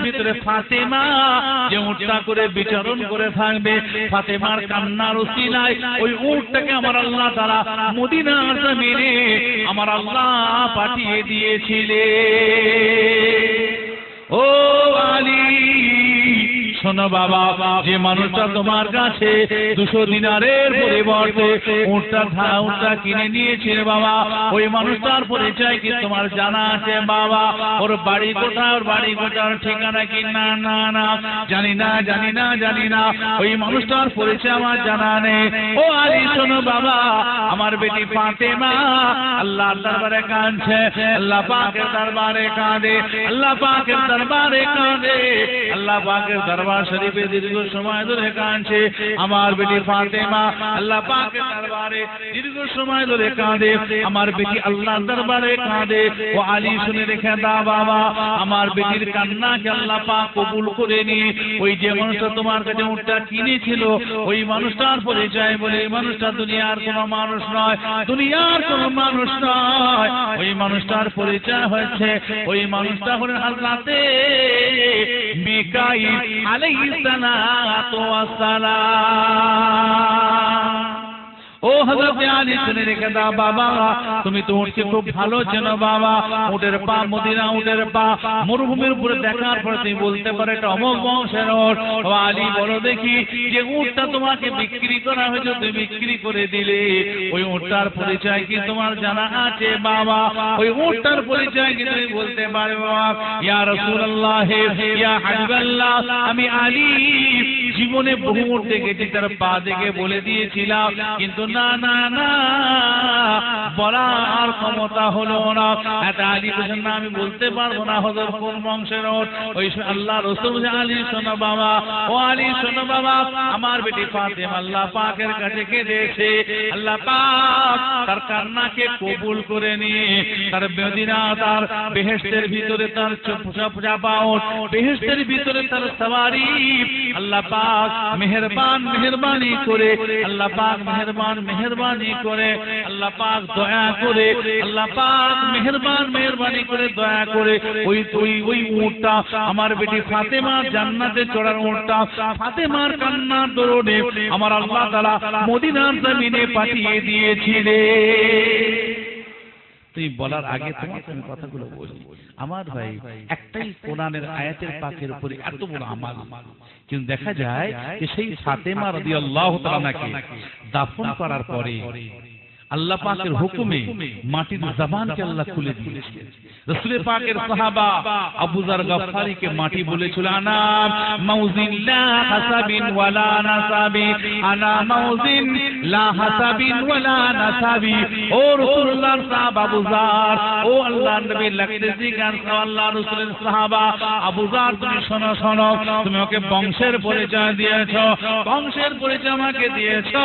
Speaker 2: ভিতরে ফাতেমা যে উটটা করে বিচরণ করে থাকবে, ফাতেমার কান্নার ওসিলায় ওই উটটাকে আমার আল্লাহ তাআলা মদিনার জমিনে আমার আল্লাহ পাঠিয়ে দিয়েছিলেন। ও আলী, শোনো বাবা, যে মানুষটা তোমার কাছে 200 দিনারের পরিবর্তে উটটা কিনে নিয়েছিল বাবা, ওই মানুষটার পরিচয় কি তোমার জানা আছে বাবা? ওর বাড়ি কোথায়, ওর ঠিকানা কি? না, জানি না। ওই মানুষটার পরিচয় আমার জানা নেই। ও আলী, শোনো বাবা, আমার বেটি ফাতেমা আল্লাহর দরবারে কাঁদছে, আল্লাহ পাকের দরবারে কাঁদে, আল্লাহ পাকের দরবার শরীফে দীর্ঘ সময় ধরে কাঁদছে। আমার বেটি ফাতেমা আল্লাহ পাকের দরবারে দীর্ঘ সময় ধরে কাঁদে, আমার বেটি আল্লাহর দরবারে কাঁদে। ও আলী, শুনে রেখে দাও বাবা, আমার বেটির কান্নাকে আল্লাহ পাক কবুল করে নিয়ে ওই যে মানুষটা তোমার কাছে উটটা কিনেছিল, ওই মানুষটার পরিচয় বলে, এই মানুষটা দুনিয়ার কোনো মানুষ নয়, ওই মানুষটার পরিচয় হচ্ছে, ওই মানুষটা হলেন হযরতে মিকাঈল আলাইহিস সালাতু ওয়াস সালাম। ও হযরত আলী শুনে রেখে দাও বাবা, তুমি তো উঠকে খুব ভালো চেনো বাবা, উটের পা মদিনা, উটের পা মরুভূমির উপরে দেখার পরে তুমি বলতে পারো এটা অমুক বংশের উট। ও আলী বলো দেখি, যে উটটা তোমাকে বিক্রি করা হয়েছে তুমি বিক্রি করে দিলে, ওই উটটার পরিচয় কি তোমার জানা আছে বাবা? ওই উটটার পরিচয় কি তুমি বলতে পারবে? ইয়া রাসূলুল্লাহ, ইয়া হাবিবাল্লাহ, আমি আলী জীবনে বহু উট দেখেছি, তার পা দেখে বলে দিয়েছিলাম, কিন্তু না না না বলার ক্ষমতা হলো না। এটা আলী বলেন না আমি বলতে পারবো না হযরত কোন বংশের উট। ওই আল্লাহ রাসূল আলী শোনো বাবা, ও আলী শোনো বাবা, আমার বেটি ফাতেমা আল্লাহ পাকের কাছে কেঁদেছে, আল্লাহ পাক তার কান্নাকে কবুল করে নিয়ে তার মদিনা, তার বেহেশতের ভিতরে তার চাপাউট, বেহেশতের ভিতরে তার সওয়ারি আল্লাহ পাক মেহেরবানি করে, আল্লাহ পাক মেহেরবানি করে, আল্লাহ পাক দয়া করে, আল্লাহ পাক মেহেরবানি করে দয়া করে ওই উটটা আমার বেটি ফাতেমা জান্নাতে চড়ার উটটা ফাতেমার কান্নার দরুনে আমার আল্লাহ তাআলা মদিনার জমিনে পাঠিয়ে দিয়েছিলেন। তুমি বলার আগে তোমাকে আমি কথাগুলো বলি আমার ভাই, একটাই কোরআনের আয়াতের পাকের উপরে এত বড় আমাল, কিন্তু দেখা যায় যে সেই ফাতেমা রাদিয়াল্লাহু তাআলাকে দাফন করার পরে আল্লাহ পাকের হুকুমে মাটির জবানকে আল্লাহ খুলে দিয়েছেন। রাসূল পাকের সাহাবা আবু যার গফফারিকে মাটি বলেছিল, আনা মাউজিন লা হাসাবিন ওয়ালা নাসাবি, আনা মাউজিন লা হাসাবিন ওয়ালা নাসাবি। ও রাসূলুল্লাহর সাহাবা আবু যার, ও আল্লাহর নবী লাগতে জিগান আল্লাহর রাসূলের সাহাবা আবু যার, তুমি শোনো শোনো, তুমি ওকে বংশের পরিচয় দিয়েছো, বংশের পরিচয় আমাকে দিয়েছো।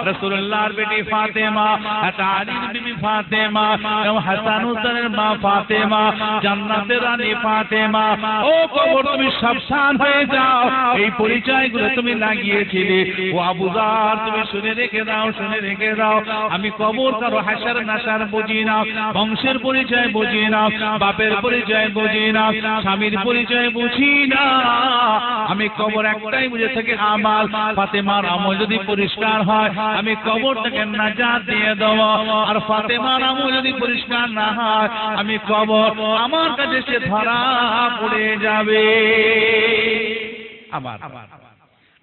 Speaker 2: রাসূলুল্লাহর বেটি ফাতেমা, আলীর বিবি ফাতেমা, হাসান হুসাইনের মা ফাতেমা, জান্নাতের রানী ফাতেমা। ও কবর তুমি সাবধান হয়ে যাও, এই পরিচয়গুলো তুমি লাগিয়েছিলে। ও আবু যার তুমি শুনে রেখে দাও, শুনে রেখে দাও, আমি কবর কারো হাসার নাসার বুঝি না, বংশের পরিচয় বুঝি না, বাপের পরিচয় বুঝি না, স্বামীর পরিচয় বুঝি না, আমি কবর একটাই বুঝে থাকি আমাল। ফাতেমার আমল যদি পরিষ্কার হয় আমি কবরটাকে নাজাত দিয়ে দেব, আর ফাতেমার আমল যদি পরিষ্কার না হয় আমি কবর আমার কাছে সে ধরা পড়ে যাবে। আবার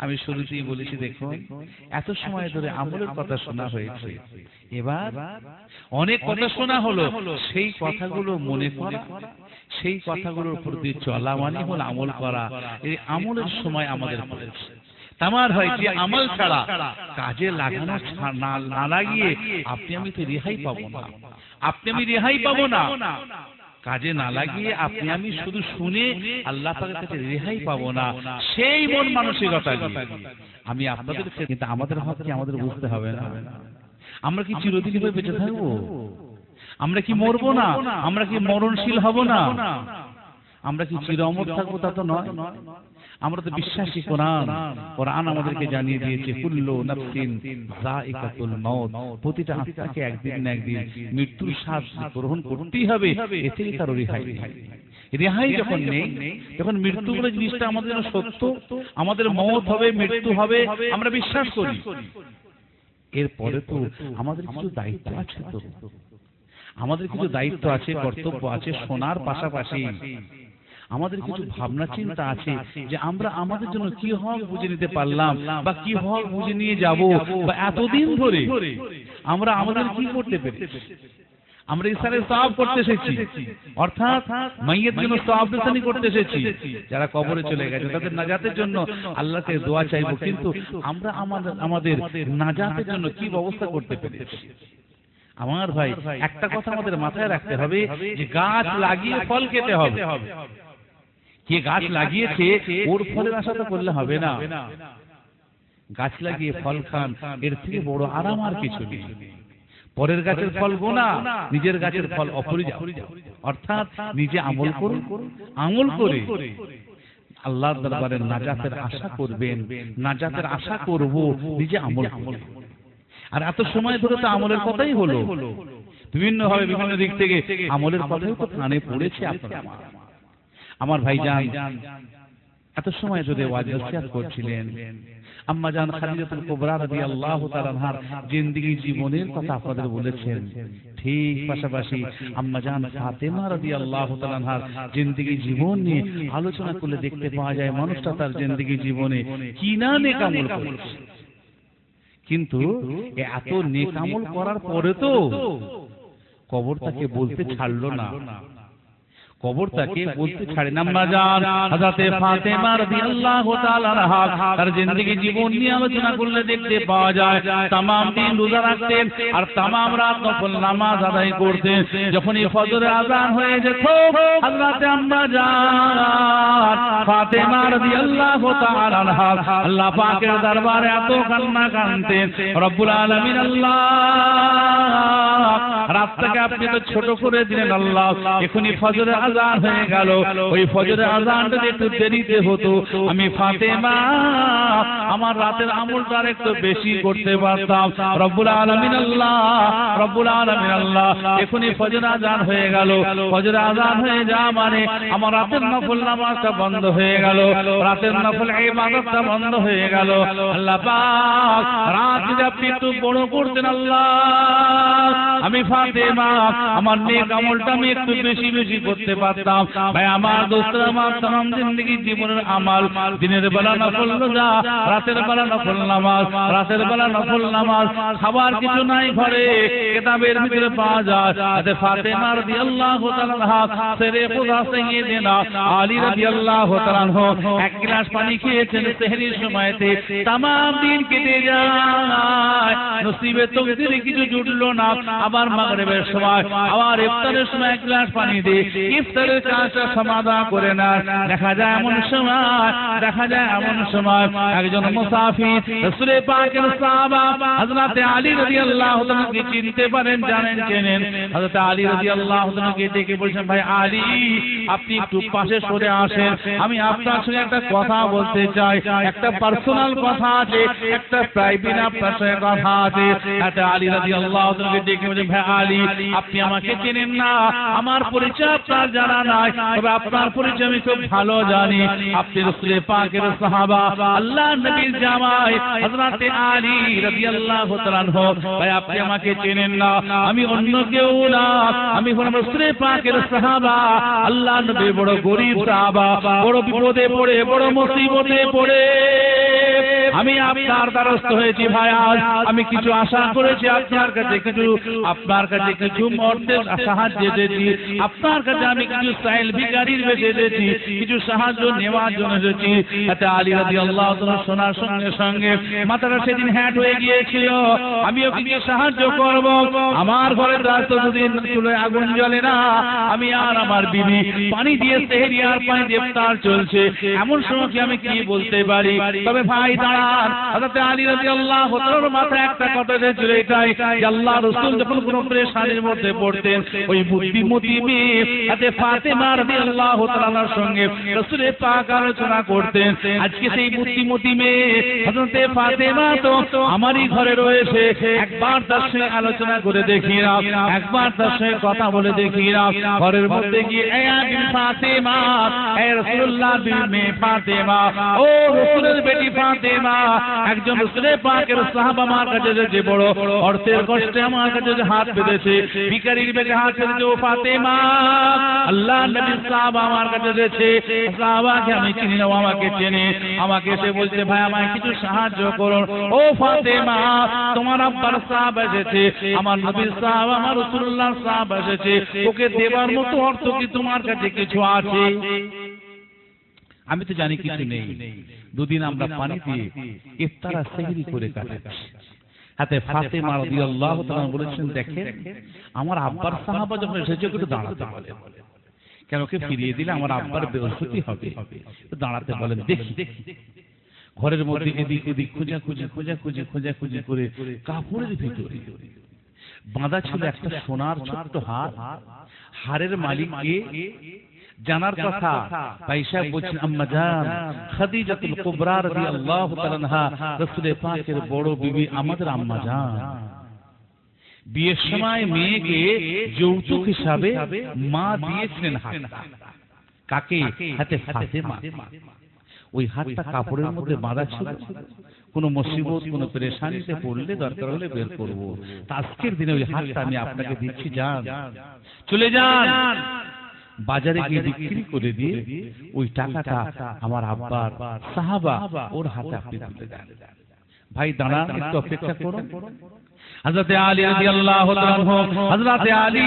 Speaker 2: আমি শুরুতেই বলেছি, দেখুন এত সময় ধরে আমলের কথা শোনা হয়েছে, এবার অনেক কথা শোনা হলো, সেই কথাগুলো মনে করা, সেই কথাগুলোর প্রতি চলা মানে হল আমল করা। এই আমলের সময় আমাদের পড়েছে তামার হয় যে আমল ছাড়া কাজে লাগানো না লাগিয়ে আপনি আমি তো রেহাই পাবো না, আপনি আমি রেহাই পাবো না, কাজে না লাগিয়ে আপনি আমি শুধু শুনে আল্লাহ পাকের কাছে রেহাই পাবো না, সেই মন মানসিকতা আমি আপনাদের, কিন্তু আমাদের হক কি আমাদের বুঝতে হবে না? আমরা কি চিরদিন ভাবে বেঁচে থাকবো? আমরা কি মরবো না? আমরা কি মরণশীল হব না? আমরা কি চির অমর থাকবো? তা তো নয়। আমরা তো বিশ্বাসী কোরআন, কোরআন আমাদেরকে জানিয়ে দিয়েছে কুল্লু নাফসিন যায়িকাতুল মাউত, প্রতিটা আত্মাকে একদিন না একদিন মৃত্যুর স্বাদ গ্রহণ করতেই হবে, এতেই তার রেহাই। রেহাই যখন নেই তখন মৃত্যু বলে জিনিসটা আমাদের জন্য সত্য, আমাদের মওত হবে, মৃত্যু হবে, আমরা বিশ্বাস করি। এরপরে তো আমাদের কিছু দায়িত্ব আছে, তো আমাদের কিছু দায়িত্ব আছে, কর্তব্য আছে, শোনার পাশাপাশি আমাদের কিছু ভাবনা চিন্তা আছে যে আমরা আমাদের জন্য কি হক বুঝে নিতে পারলাম বা কি হক বুঝে নিয়ে যাব, বা এতদিন ধরে আমরা আমাদের কি করতে পেরেছি। আমরা ইসলামের সওয়াব করতে এসেছি, অর্থাৎ মাইয়েতের জন্য সওয়াব নিসানি করতে এসেছি, যারা কবরে চলে গেছে তাদের নাজাতের জন্য আল্লাহকে দোয়া চাইবো, কিন্তু আমরা আমাদের নাজাতের জন্য কি ব্যবস্থা করতে পেরেছি। আমার ভাই একটা কথা আমাদের মাথায় রাখতে হবে যে গাছ লাগিয়ে ফল খেতে হবে। কে গাছ লাগিয়েছে ওর ফলের আশা তো করলে হবে না, গাছ লাগিয়ে ফল খান, এর থেকে বড় আরাম আর কিছু নেই। পরের গাছের ফল গোনা, নিজের গাছের ফল অপরিজাত। অর্থাৎ নিজে আমল করুন, আমল করে আল্লাহর দরবারে নাজাতের আশা করবেন, নাজাতের আশা করব, নিজে আমল করব। আর এত সময় ধরে তো আমলের কথাই হলো, বিভিন্ন ভাবে বিভিন্ন দিক থেকে আমলের কথাই তো কানে পড়েছে। আপনারা আমার ভাইজান, এত সময় ধরে ওয়াজ নসিহত করছিলেন। আম্মা জান খাদিজাতুল কুবরা রাদিয়াল্লাহু তাআলা আনহার জিন্দেগি জীবনের কথা আপনাদের বলেছেন। ঠিক পাশাপাশি আম্মা জান ফাতেমা রাদিয়াল্লাহু তাআলা আনহার জিন্দেগি জীবন নিয়ে আলোচনা করলে দেখতে পাওয়া যায় মানুষটা তার জিন্দেগি জীবনে কি না নেক আমল করেছে। কিন্তু এত নেক আমল করার পরে তো কবর তাকে বলতে ছাড়লো না, কবর তাকে বলতে ছাড়ে না। আম্মা জান হযরতে ফাতেমা রাদিয়াল্লাহু তাআলা আনহা তার জিন্দেগি জীবন নিয়ে আলোচনা করলে দেখতে পাওয়া যায় तमाम দিন রোজা রাখতেন আর तमाम রাত নফল নামাজ আদায় করতেন। যখনই ফজরের আযান হয়ে যেত হযরতে আম্মা জান ফাতেমা রাদিয়াল্লাহু তাআলা আনহা আল্লাহ পাকের দরবারে এত কান্না কাঁদতেন, রব্বুল আলামিন আল্লাহ রাতটাকে আপনি তো ছোট করে দিলেন আল্লাহ, এখনই ফজরের আযান হয়ে গেল, ওই ফজরের আযানটা একটু দেরিতে হতো আমি ফাতেমা আমার রাতের আমলটা একটু বেশি করতে পারতাম। রব্বুল আলামিন আল্লাহ, রব্বুল আলামিন আল্লাহ এখনই ফজরের আযান হয়ে গেল, ফজরের আযান হয়ে যাওয়া মানে আমার রাতের নফল নামাজটা বন্ধ হয়ে গেল, রাতের নফল ইবাদতটা বন্ধ হয়ে গেল। আল্লাহ পাক রাত যদি আপনি একটু বড় করতেন আল্লাহ, আমি ফাতেমা আমার নেক আমলটা আমি একটু বেশি বেশি করতে পারতাম। ভাই আমার দোস্তরা, আমার तमाम জিন্দেগি জীবনের আমাল, দিনের বেলা নফল রোজা, রাতের বেলা নফল নামাজ, রাতের বেলা নফল নামাজ, খাবার কিছু নাই ঘরে, কিতাবের ভিতরে পাওয়া যায় আতে ফাতেমা রাদিয়াল্লাহু তাআলা আনহা সেরে খুদা সাইয়েদেনা আলী রাদিয়াল্লাহু তাআলা আনহু এক গ্লাস পানি খেয়েছেন সেহরির সময়তে, तमाम দিন কেটে যায়, নসিবে তকদিরে কিছু জুটলো না, আবার মাগরিবের সময় আবার ইফতারের সময় এক গ্লাস পানি দিয়ে ইফতারের কাজটা সমাধান করে না। দেখা যায় এমন সময়, দেখা যায় এমন সময় একজন মুসাফির রাসূল পাকের সাহাবা হযরতে আলী রাদিয়াল্লাহু তাআলাকে চিনতে পারেন, জানেন, চেনেন। হযরতে আলী রাদিয়াল্লাহু তাআলাকে ডেকে বলছেন, ভাই আলী আপনি একটু পাশে সরে আসেন, আমি আপনার সঙ্গে একটা কথা বলতে চাই, একটা পার্সোনাল কথা আছে, একটা প্রাইভেট আপনার সঙ্গে কথা আছে। হযরতে আলী রাদিয়াল্লাহু তাআলাকে ডেকে বলছেন, ভাই আলী আপনি আমাকে চেনেন না, আমার পরিচয় আপনার জানা নাই, তবে আপনার পরিচয় আমি খুব ভালো জানি, আপনি রাসূল পাকের সাহাবা আল্লাহর নবীর জামাই হযরতে আলী রাদিয়াল্লাহু তাআলা আনহু। ভাই আপনি আমাকে চেনেন না, আমি অন্য কেউ না, আমি হলাম রাসূল পাকের সাহাবা, আল্লাহর নবী বড় গরীব সাহাবা, বড় বিপদে পড়ে, বড় মুসিবতে পড়ে আমি আপনার দ্বারস্থ হয়েছি। ভাই আজ আমি কিছু আশা করেছি আপনার কাছে, কিছু আপনার কাছে কিছু অর্থের সাহায্য এসেছি, আপনার কাছে আমি কিছু সাইল ভিখারির বেশে এসেছি, কিছু সাহায্য নেওয়ার জন্য এসেছি। এতে আলী রাদিয়াল্লাহু তাআলা শোনার সঙ্গে সঙ্গে মাথাটা সেদিন হ্যাট হয়ে গিয়েছিল, আমিও কিছু সাহায্য করব। আমার ঘরের রাস্তা দুদিন চুলোয় আগুন জ্বলে না, আমি আর আমার বিবি পানি দিয়ে সেহরি আর পানি দিয়ে ইফতার চলছে, এমন সময় কি আমি কি বলতে পারি? তবে ভাই দাঁড়ান, হযরতে আলী রাদিয়াল্লাহু তাআলার মাথায় একটা কথা এসেছিল, এটাই যে আল্লাহ রাসূল যখন কোনো পরেশানির মধ্যে পড়তেন ওই বুদ্ধিমতী মেয়ে এতে ফাতেমা রাদিয়াল্লাহু তাআলার সঙ্গে রাসূল পাক আলোচনা করতেন। আজকে সেই বুদ্ধিমতী মেয়ে হযরতে ফাতেমা তো আমারই ঘরে রয়েছে, একবার তার সঙ্গে আলোচনা করে দেখি না, একবার তার সঙ্গে কথা বলে দেখি না, ঘরের মধ্যে গিয়ে এ বিবি ফাতেমা, এ রাসূলুল্লাহ বিবি মেয়ে ফাতেমা, ও রাসূলের বেটি ফাতেমা, একজন রাসূলের পাকের সাহাবা আমার কাছে যে বড় অর্থের কষ্টে আমার কাছে যে হাত পেতেছে, ভিখারির বেটে হাত পেতেছে, ও ফাতেমা আল্লাহ নবীর সাহাবা আমার কাছে এসেছে, সাহাবাকে আমি চিনি না, আমাকে চেনে, আমাকে এসে বলছে ভাই আমায় কিছু সাহায্য করুন। ও ফাতেমা তোমার আব্বার সাহাবা এসেছে, আমার নবীর সাহাবা, আমার রাসূলুল্লাহর সাহাবা এসেছে, ওকে দেবার মতো অর্থ কি তোমার কাছে কিছু আছে? আমি তো জানি কিছু নেই, দুদিন আমরা পানি দিয়ে ইফতার আর সেহরি করে কাটাচ্ছি। হাতে ফাতেমা রাদিয়াল্লাহু তাআলা বলেছেন, দেখেন আমার আব্বার সাহাবা যখন এসেছে একটু দাঁড়াতে বলেন, কেন ওকে ফিরিয়ে দিলে আমার আব্বার বেইজ্জতি হবে, দাঁড়াতে বলেন। দেখি ঘরের মধ্যে এদিক ওদিক খোঁজাখুঁজি করে কাপড়ের ভিতরে বাঁধা ছিল একটা সোনার ছোট্ট হার, হারের মালিককে জানার কথা পয়সা বলছেন আম্মা জান খাদিজাতুল কুবরা রাদিয়াল্লাহু তাআলা আনহা রাসূল পাকের বড় বিবি আমাদের আম্মা জান, বিয়ের সময় মেয়েকে যৌতুক হিসাবে মা দিয়েছিলেন হাতে, কাকে? হাতে ফাতেমা। ওই হাতটা কাপড়ের মধ্যে বাঁধা ছিল, কোন মুসিবত কোন পেরেশানিতে পড়লে দরকার হলে বের করব। আজকের দিনে ওই হাতটা আমি আপনাকে দিচ্ছি, যান চলে যান বাজারে গিয়ে বিক্রি করে দিয়ে ওই টাকাটা আমার আব্বার সাহাবা ওর হাতে আপনি তুলে দেন। ভাই দাঁড়ান, একটু অপেক্ষা করুন। হযরত আলী রাদিয়াল্লাহু তাআলা আনহু, হযরত আলী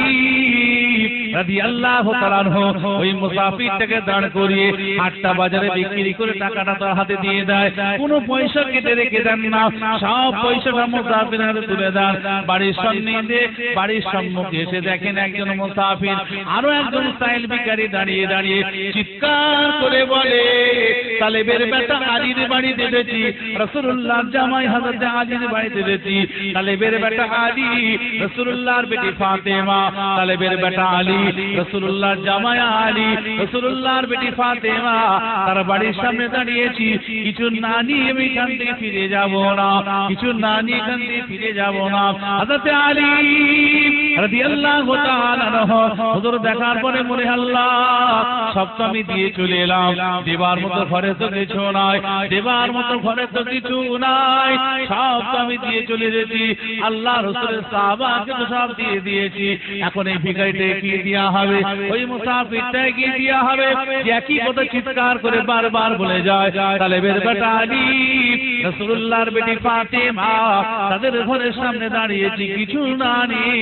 Speaker 2: রাদিয়াল্লাহু তাআলা আনহু ওই মুসাফিরটাকে দাঁড় করিয়ে হাটটা বাজারে বিক্রি করে টাকাটা তার হাতে দিয়ে দেয়। কোনো পয়সা কেটে রেখে দেন না, সব পয়সাটা মুসাফিরের হাতে তুলে দেন। বাড়ির সামনে বাড়ির সম্মুখে এসে দেখেন একজন মুসাফির আরো একজন সাইল ভিখারি দাঁড়িয়ে দাঁড়িয়ে চিৎকার করে বলে, তালেবের বেটা আলীর বাড়িতে এসেছি, রাসূলুল্লাহর জামাই হযরত আলীর বাড়িতে এসেছি। তালেবের বেটা আলী, রাসূলুল্লাহর বেটি ফাতেমা, তালেবের বেটা আলী, রাসূলুল্লাহর জামাই আলী, রাসূলুল্লাহর বেটি ফাতেমা, তার বাড়ির সামনে দাঁড়িয়েছি। কিছু না নিয়ে আমি এখান থেকে ফিরে যাব না, কিছু না নিয়ে এখান থেকে ফিরে যাব না। হযরত আলী রাদিয়াল্লাহু তাআলা আনহু হুজুর দেখার পরে মনে আল্লাহ সব তো আমি দিয়ে চলে এলাম, দেবার মতো ঘরে তো কিছু নাই, দেবার মতো ঘরে তো কিছু নাই, সব তো আমি দিয়ে চলে এসেছি। আল্লাহ রাসূলের সাহাবাকে তো সব দিয়ে দিয়েছি, এখন এই ভিখারিটাকে কি দেয়া হবে, ওই মুসাফিরটাকে কি দেয়া হবে? একই কথা চিৎকার করে বারবার বলে যায়, তালেবের বেটা আলী, রাসূলুল্লাহর বেটি ফাতেমা, তাদের ঘরের সামনে দাঁড়িয়েছি, কিছু না নিয়ে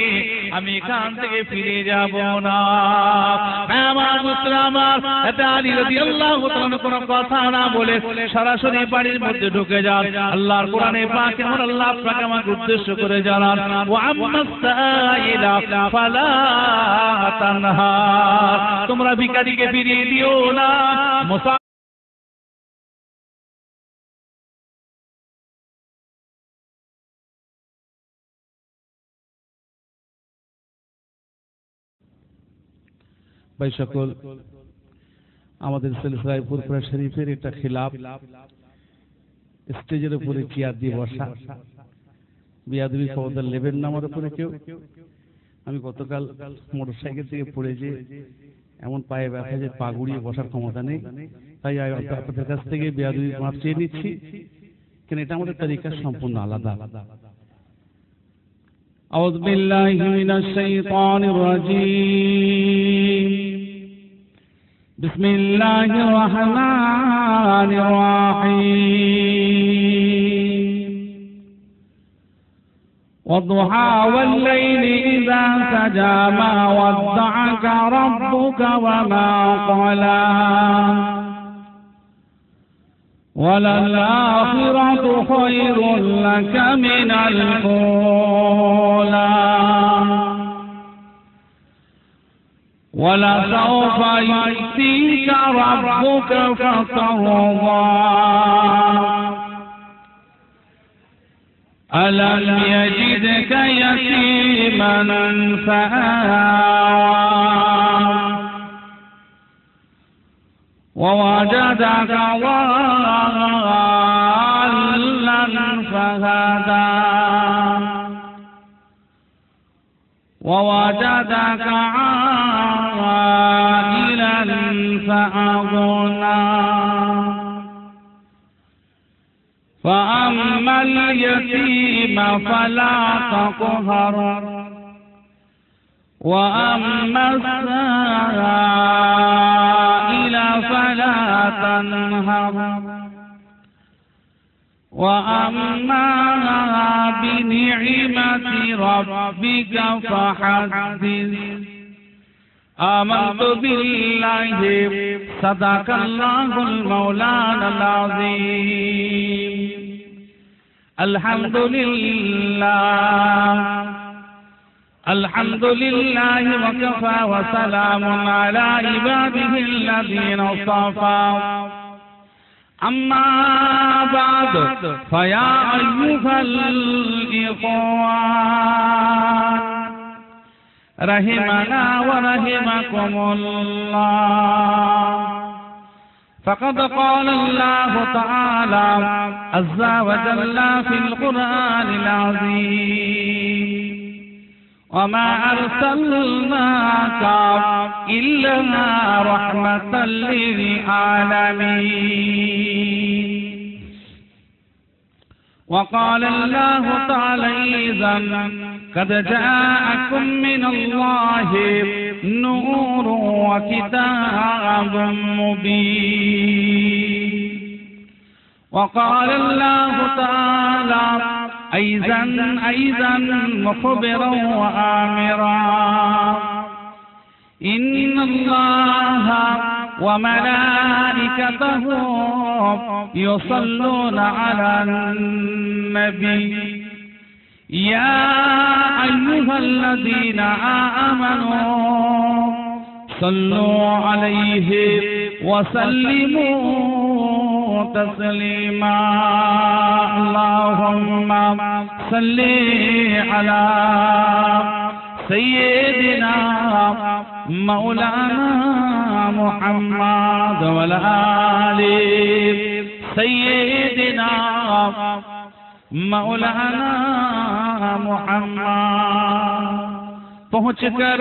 Speaker 2: আমি এখান থেকে ফিরে যাব না। আমার পুত্র আমার, এতে আলী রাদিয়াল্লাহু তাআলা কোনো কথা না বলে সরাসরি বাড়ির মধ্যে ঢুকে যান। আল্লাহর কোরআনে পাক এমন আল্লাহ পাক আমাকে উদ্দেশ্য করে জানান, ওয়া আম্মাস সাইলা ফালা তানহার, তোমরা ভিখারিকে ফিরিয়ে দিও না।
Speaker 1: ভাই সকল, আমাদের সিলসিলায়ে ফুরফুরা শরীফের একটা খিলাফ, স্টেজের উপরে চেয়ার দিয়ে বসা, বিয়াদবি ক্ষমতা লেবেন না আমার উপরে কেউ। আমি গতকাল মোটরসাইকেল থেকে পড়ে যে এমন পায়ে ব্যথা যে পা গুড়িয়ে বসার ক্ষমতা নেই, তাই আপনাদের কাছ থেকে বিয়াদবি মাপ চেয়ে নিচ্ছি, কেন এটা আমাদের তরিকা সম্পূর্ণ আলাদা। আউযু বিল্লাহি মিনাশ শাইতানির রাজীম, বিসমিল্লাহির রহমানির রহিম। والضحى والليل إذا سجى ما ودعك ربك وما قلى وللآخرة خير لك من الأولى ولسوف يؤتيك ربك فترضى ألم يجدك يتيما فآوى ووجدك ضالا فهدى ووجدك عائلا فأغنى فأما اليتيم فلا تقهر وأما السائل فلا تنهر وأما بنعمة ربك فحدث آمنت بالله صدق الله المولانا العظيم الحمد لله الحمد لله وكفى وسلام على عباده الذين اصطفى أما بعد فيا أيها الإخوان رحمنا ورحمكم الله فقد قال الله تعالى عز وجل في القرآن العظيم
Speaker 2: وما أرسلناك إلا رحمة للعالمين. وقال الله تعالى أيضا قد جاءكم من الله نور وكتاب مبين. وقال الله تعالى أيضا مخبرا وآمرا إن الله وملائكته يصلون على النبي يا أيها الذين آمنوا صلوا عليه وسلموا تسليما. اللهم صل على سيدنا مولانا محمد وعلى آل سيدنا مولانا محمد. पहुँच कर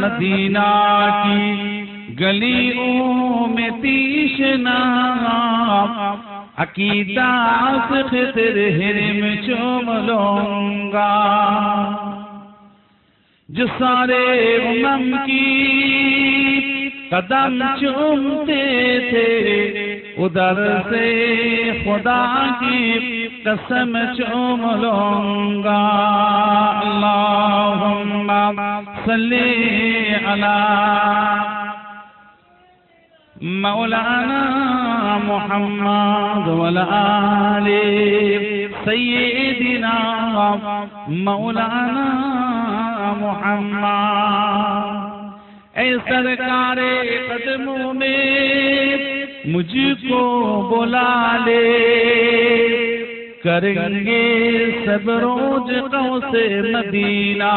Speaker 2: मदीना की गलियों में तीशना अकीदा तेरे में चूम लूंगा. जो सारे उम्म की कदम चूमते थे उधर से खुदा की कसम चूम लूंगा. अल्लाहुम्मा सल्ली अला मौलाना मुहम्मद वअला आले सय्यिदिना मौलाना मुहम्मद. ऐ सरकारे कदमों में मुझको बुला ले करेंगे सब रोज कौसे मदीना.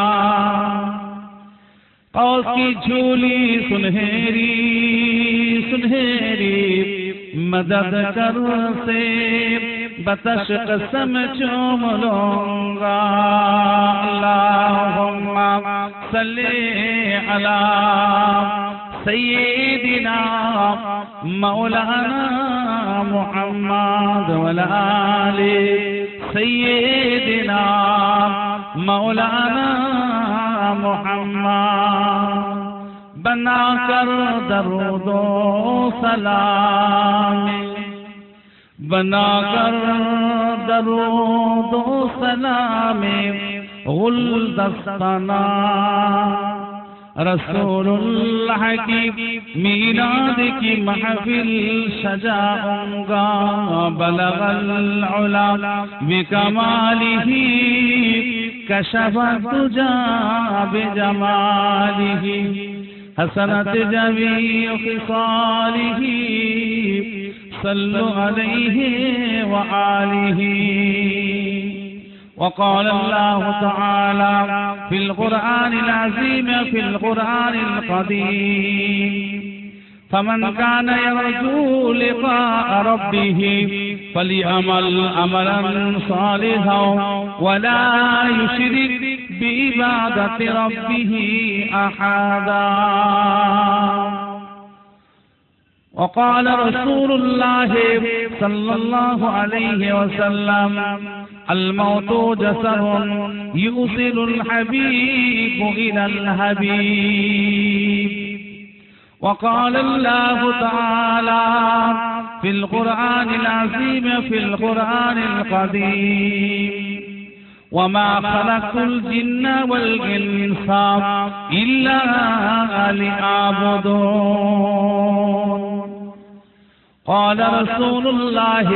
Speaker 2: कौस की झूली सुनहरी सुनहरी मदद कर से बतश कसम चूम लूंगा. अल्लाहुम्मा सल्ली अला सय्यिदिना मौलाना मुहम्मद वअला आले सय्यिदिना मौलाना मुहम्मद. बना कर दरूदो सलाम बना कर दरूदो सलाम गुलदस्ताना रसूलुल्लाह की मीलाद की महफिल सजाऊंगा. बलगल उला बिकमालिही कशफा तुजा बिजमालिही हसनत जमीअ खिसालिही सल्लु अलैहि व आलिही. وقال الله تعالى في القرآن العظيم في القرآن القديم فمن كان يرجو لقاء ربه فليعمل عملا صالحا ولا يشرك بعبادة ربه أحدا. وقال رسول الله صلى الله عليه وسلم الموت جسر يوصل الحبيب إلى الحبيب. وقال الله تعالى في القرآن العظيم في القرآن القديم وما خلقت الجن والإنس إلا ليعبدون. قال رسول الله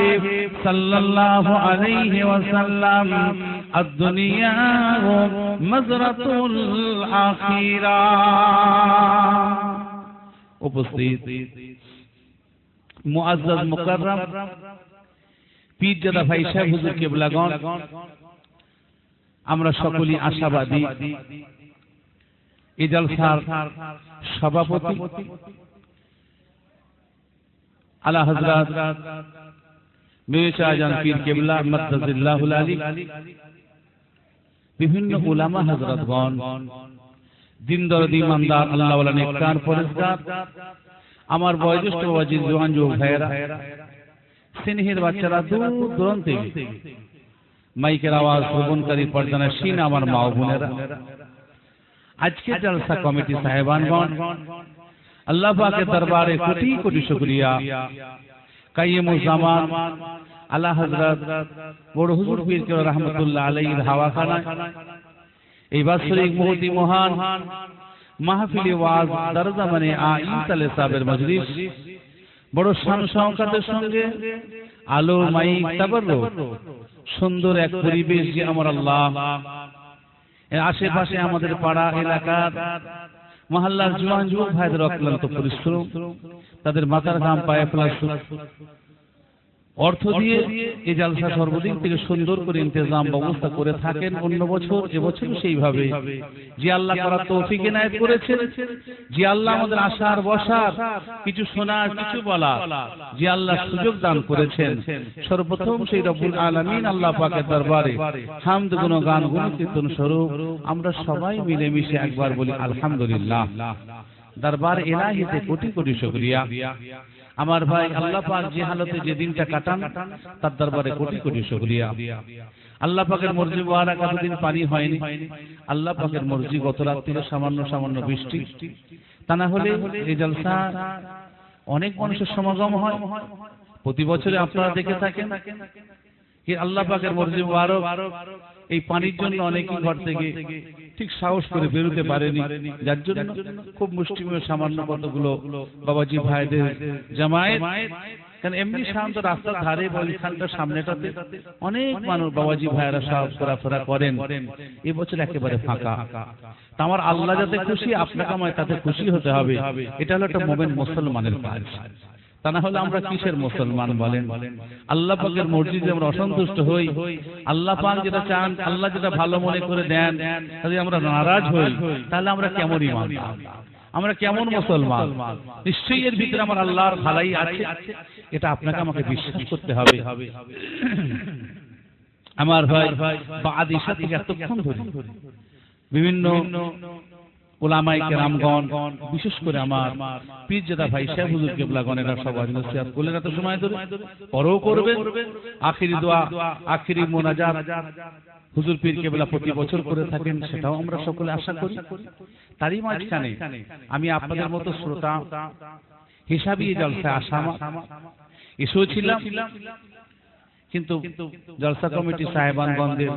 Speaker 2: صلى الله عليه وسلم الدنيا مزرعة الآخرة. উপস্থিত মুআজ্জাজ মুকাররম পীরজাদা ভাই সাহেব হুজুর কিবলাগণ, আমরা সকলেই আশাবাদী এই জলসার সভাপতি আলা হযরত মির্জা আজান পীর কিবলা মাদ্দাজিল্লাহুল আলী বিভিন্ন উলামা হযরতগণ, দিন দরদি ইমানদার আল্লাহওয়ালা নেককার পরেজগার, আমার বয়োজ্যেষ্ঠ বাবাজি, জওয়ান যুবক ভাইয়েরা, স্নেহের বাচ্চারা, দূর দূরান্ত থেকে মাইকের আওয়াজ শ্রবণকারী পর্দানশীন আমার মা ও বোনেরা, আজকে জলসা কমিটি সাহেবানগণ, আল্লাহ পাকের দরবারে কোটি কোটি শুকরিয়া। কাইয়ুমুজ জামান আলা হযরত বড় হুজুর পীর কেবলা রহমাতুল্লাহ আলাইহির হাওয়াখানায় এই বাৎসরিক মুহূর্তে মহান মাহফিলে ওয়াজ দরজামানে আইতালে সাহেবের মজলিস বড় শান শওকতের সঙ্গে আলো মাইক তাবাররুক সুন্দর এক পরিবেশ যে আমার আল্লাহ এর আশেপাশে আমাদের পাড়া এলাকার মহল্লার জওয়ান যুবক ভাইদের অক্লান্ত পরিশ্রম, তাদের মাথার ঘাম পায়ে ফেলার অর্থ দিয়ে এই জালসা সর্বদিক থেকে সুন্দর করে ইন্তজাম ব্যবস্থা করে থাকেন। অন্য বছর এবছর সেইভাবে যে আল্লাহ করার তৌফিক ইনায়েত করেছেন, যে আল্লাহ আমাদের আসার বসার, কিছু শোনার, কিছু বলার, যে আল্লাহ সুযোগ দান করেছেন, সর্বপ্রথম সেই রব্বুল আলামিন আল্লাহ পাকের দরবারে হামদ গুণগান গুণকীর্তন স্বরূপ আমরা সবাই মিলেমিশে একবার বলি আলহামদুলিল্লাহ। দরবার ইলাহিতে কোটি কোটি শুকরিয়া। আমার ভাই আল্লাহ পাক যে হালতে যে দিনটা কাটান তার দরবারে কোটি কোটি শুকরিয়া। আল্লাহ পাকের মর্জি মুবারক, এতদিন পানি হয়নি। আল্লাহ পাকের মর্জি গত রাত থেকে সামান্য সামান্য বৃষ্টি, তা না হলে এই জলসা অনেক মানুষের সমাগম হয়। প্রতি বছরে আপনারা দেখে থাকেন কি আল্লাহ পাকের মর্জি মুবারক এই পানির জন্য অনেকেই ঘর থেকে ঠিক সাহস করে বেরোতে পারেনি, যার জন্য খুব মুষ্টিমেয় সামান্য কতগুলো বাবাজি ভাইদের জামায়াত, কারণ এমনি শান্ত রাস্তার ধারে বা ওইখানটার সামনেটাতে অনেক মানুষ বাবাজি ভাইয়েরা সব ঘোরাফেরা করেন। এবছর একেবারে ফাঁকা। তা আমার আল্লাহ যাতে খুশি, আপনাকে আমায় তাতে খুশি হতে হবে। এটা হলো একটা মুমিন মুসলমানের কাজ। তা না হলে আমরা কিসের মুসলমান বলেন? আল্লাহ পাকের মর্জিতে আমরা অসন্তুষ্ট হই, আল্লাহ পাক যেটা চান, আল্লাহ যেটা ভালো মনে করে দেন, যদি আমরা নারাজ হই তাহলে আমরা কেমন ঈমানদার, আমরা কেমন মুসলমান? নিশ্চয়ই এর ভিতরে আমার আল্লাহর ভালাই আছে, এটা আপনাকে আমাকে বিশ্বাস করতে হবে। আমার ভাই বাদ ইশা থেকে এতক্ষণ ধরে বিভিন্ন উলামায়ে কেরামগণ, বিশেষ করে আমার পীরজাদা ভাই সাহেব হুজুর কেবলাগণেরা সবাই নসিহত করলেন এত সময় ধরে, পরও করবেন। আখিরি দোয়া, আখিরি মোনাজাত হুজুর পীর কেবলা প্রতি বছর করে থাকেন, সেটাও আমরা সকলে আশা করি। তারই মাঝখানে আমি আপনাদের মতো শ্রোতা হিসাবে জলসা আসা এসেছিলাম, কিন্তু জলসা কমিটি সাহেবানগণদের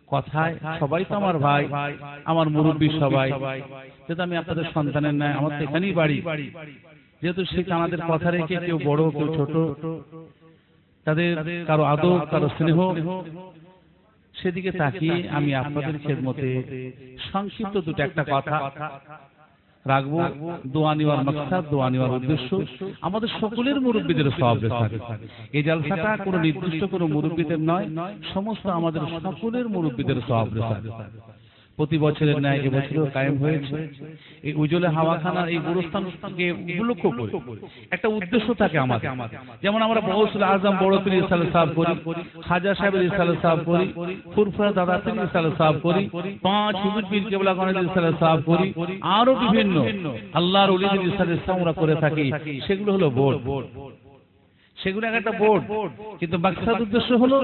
Speaker 2: কথায় সবাই তো আমার ভাই, আমার মুরব্বী সবাই, যেহেতু আমি আপনাদের সন্তানের ন্যায়, আমার তো এখানেই বাড়ি, যেহেতু সে আমাদের কথা রেখে কেউ বড় কেউ ছোট, তাদের কারো আদব কারো স্নেহ, সেদিকে তাকিয়ে আমি আপনাদের খেদমতে সংক্ষিপ্ত দুটো একটা কথা রাখবো। দোয়া নেওয়ার মাকসাদ, দোয়া নেওয়ার উদ্দেশ্য আমাদের সকলের মুরব্বীদের সওয়াব থাকে। এই জলসাটা কোনো নির্দিষ্ট কোনো মুরব্বীদের নয়, সমস্ত আমাদের সকলের মুরব্বীদের সওয়াব থাকে। প্রতি বছরের ন্যায় এবছরও কায়েম হয়েছে এই উজলে হাওয়াখানার এই গুরুস্থানকে উপলক্ষ করে একটা উদ্দেশ্য থাকে আমাদের। যেমন আমরা গৌসুল আজম বড় পীর ইরশাদ সাহেব করি, খাজা সাহেবের ইরশাদ সাহেব করি, ফুরফুরা দাদা পীর ইরশাদ সাহেব করি, 5 হুজুর পীর কেবলা গণের ইরশাদ সাহেব করি, আরো বিভিন্ন আল্লাহর ওলিদের ইরশাদ আমরা করে থাকি। সেগুলো হলো বোর্ড, সেগুলো একটা বোর্ড, কিন্তু মাকসাদ উদ্দেশ্য হলো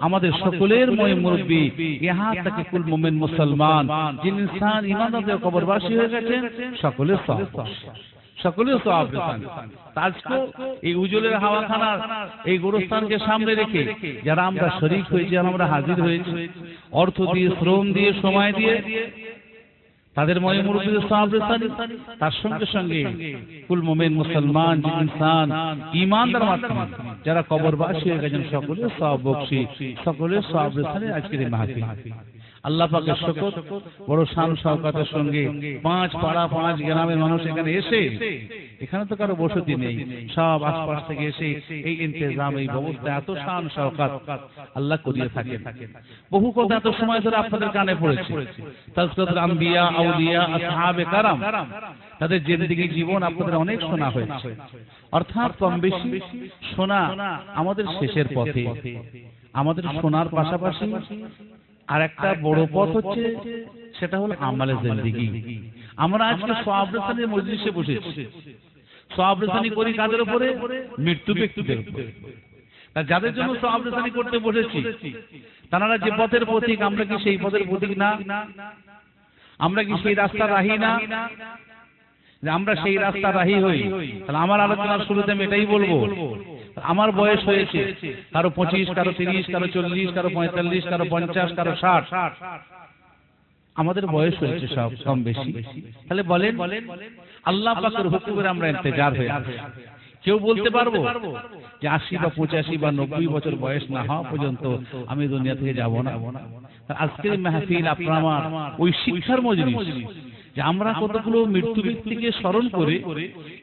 Speaker 2: আমাদের সকলের মুরব্বী ইহা থেকে কুল মুমিন মুসলমান, যিনি ইনসান ঈমানদার কবরবাসী হয়ে গেছেন, সকলের সওয়াব, সকলের সওয়াব পেতেন। আজকে এই উজলের হাওয়াখানার এই গোরস্থানকে সামনে রেখে যারা আমরা শরীক হয়েছি, আমরা হাজির হয়েছি, অর্থ দিয়ে, শ্রম দিয়ে, সময় দিয়ে, তাদের মনে মুরব্বীদের সওয়াব পেতেন। তার সঙ্গে সঙ্গে কুল মুমিন মুসলমান, যিনি ইনসান ঈমানদার মাধ্যমে যারা কবরবাসী হয়ে গেছেন, সকলের সওয়াব বখশি, সকলের সওয়াব পেতেন আজকের এই মাহফিল। আল্লাহ পাকের শুকর, বড় শান শওকতের সঙ্গে 5 পাড়া 5 গ্রামের মানুষ এখানে এসে, এখানে তো কারো বসতি নেই, সব আশপাশ থেকে এসে এই ইন্তজাম, এই ব্যবস্থা এত শান শওকত আল্লাহ করিয়ে থাকেন। বহু কথা এত সময় ধরে আপনাদের কানে পড়েছে, তাজকিরাতুল আম্বিয়া, আউলিয়া, আসহাবে কারাম, তাদের জিন্দেগি জীবন আপনাদের অনেক শোনা হয়েছে। অর্থাৎ কম বেশি শোনা আমাদের শেষের পথে। আমাদের শোনার পাশাপাশি আর একটা বড় পথ হচ্ছে সেটা হলো আমালে জিন্দেগি। আমরা আজকে সওয়াব রেসানির মজলিসে বসেছি, সওয়াব রেসানি করি কাদের উপরে? মৃত্যু ব্যক্তিদের উপরে। যাদের জন্য সওয়াব রেসানি করতে বসেছি তারা যে পথের পথিক, আমরা কি সেই পথের পথিক না? আমরা কি সেই রাস্তা রাহি না? আমরা সেই রাস্তা রাহি হই। তাহলে আমার আলোচনার শুরুতে আমি এটাই বলবো, আমার বয়স হয়েছে কারো 25, কারো 30, কারো 40, কারো 45, কারো 50, কারো 60, আমাদের বয়স হয়েছে সব কম বেশি। তাহলে বলেন আল্লাহ পাকের হুকুমের আমরা ইন্তজার হয়ে আছি। কেউ বলতে পারবো যে 80 বা 85 বা 90 বছর বয়স না হওয়া পর্যন্ত আমি দুনিয়া থেকে যাব না? আজকের মাহফিল আপনার আমার ওই শিক্ষার মজলিস যে আমরা কতগুলো মৃত্যু ব্যক্তিকে স্মরণ করে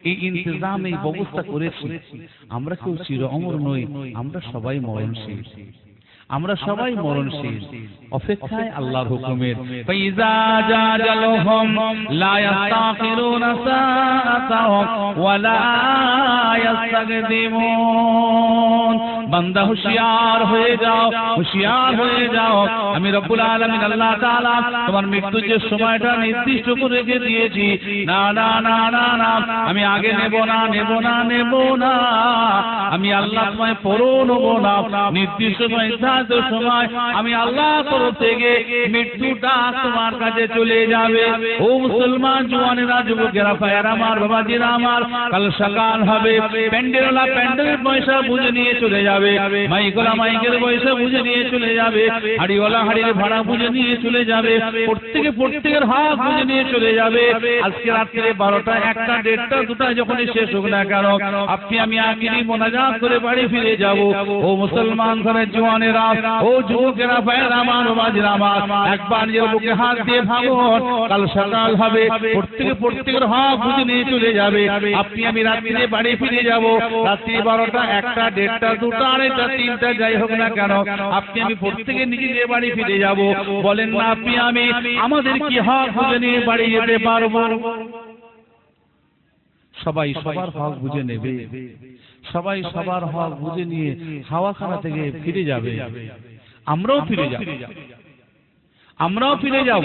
Speaker 2: এই ইন্তজাম, এই ব্যবস্থা করেছি। আমরা কেউ চির অমর নই, আমরা সবাই মরণশীল, আমরা সবাই মরণশীল, অপেক্ষায় আল্লাহর হুকুমের। ফাইজা জাজালহুম লা ইস্তাখিরুনা সাআতাহুম ওয়া লা ইস্তাকদিমুন। বান্দা হুশিয়ার হয়ে যাও, হুশিয়ার হয়ে যাও। আমি রব্বুল আলামিন আল্লাহ তাআলা তোমার মৃত্যুর যে সময়টা নির্দিষ্ট করে রেখে দিয়েছি, না না না না না, আমি আগে নেব না, নেব না, নেব না। আমি আল্লাহ তোমায় পরও নেব না। নির্দিষ্ট সময় আমি আল্লাহ তরফ থেকে মৃত্যুটা তোমার কাছে চলে যাবে। ও মুসলমান জওয়ানেরা, যুবকেরা, ভাইয়েরা আমার, বাবাজিরা আমার, কাল সকাল হবে, প্যান্ডেলওয়ালা প্যান্ডেলের পয়সা বুঝে নিয়ে চলে যাবে, মাইকওয়ালা মাইকের পয়সা বুঝে নিয়ে চলে যাবে, হাড়িওয়ালা হাড়ির ভাড়া বুঝে নিয়ে চলে যাবে, প্রত্যেকের হক বুঝে নিয়ে চলে যাবে। আজকে রাত্রে 12টা, 1টা, 1:30, 2টা যখনই শেষ হোক না কেন, আপনি আমি আখিরি মোনাজাত করে বাড়ি ফিরে যাব। ও মুসলমান ঘরের জওয়ানেরা, ও যুবকেরা, ভাইয়েরা আমার, বাবাজিরা আমার, একবার নিজের বুকে হাত দিয়ে ভাবুন, কাল সকাল হবে, প্রত্যেকের হক বুঝে নিয়ে চলে যাবে। আপনি আমি রাত্রে বাড়ি ফিরে যাব। রাত্রি 12টা, 1টা, 1:30, 2টা, 2:30, 3টা যাই হোক না কেন, আপনি আমি প্রত্যেকে নিজের বাড়ি ফিরে যাব। বলেন না আপনি আমি আমাদের কি হক বুঝে নিয়ে বাড়ি যেতে পারবো? সবাই সবার হক বুঝে নেবে, সবাই সবার হক বুঝে নিয়ে হাওয়াখানা থেকে ফিরে যাবে। আমরাও ফিরে যাব, আমরাও ফিরে যাব।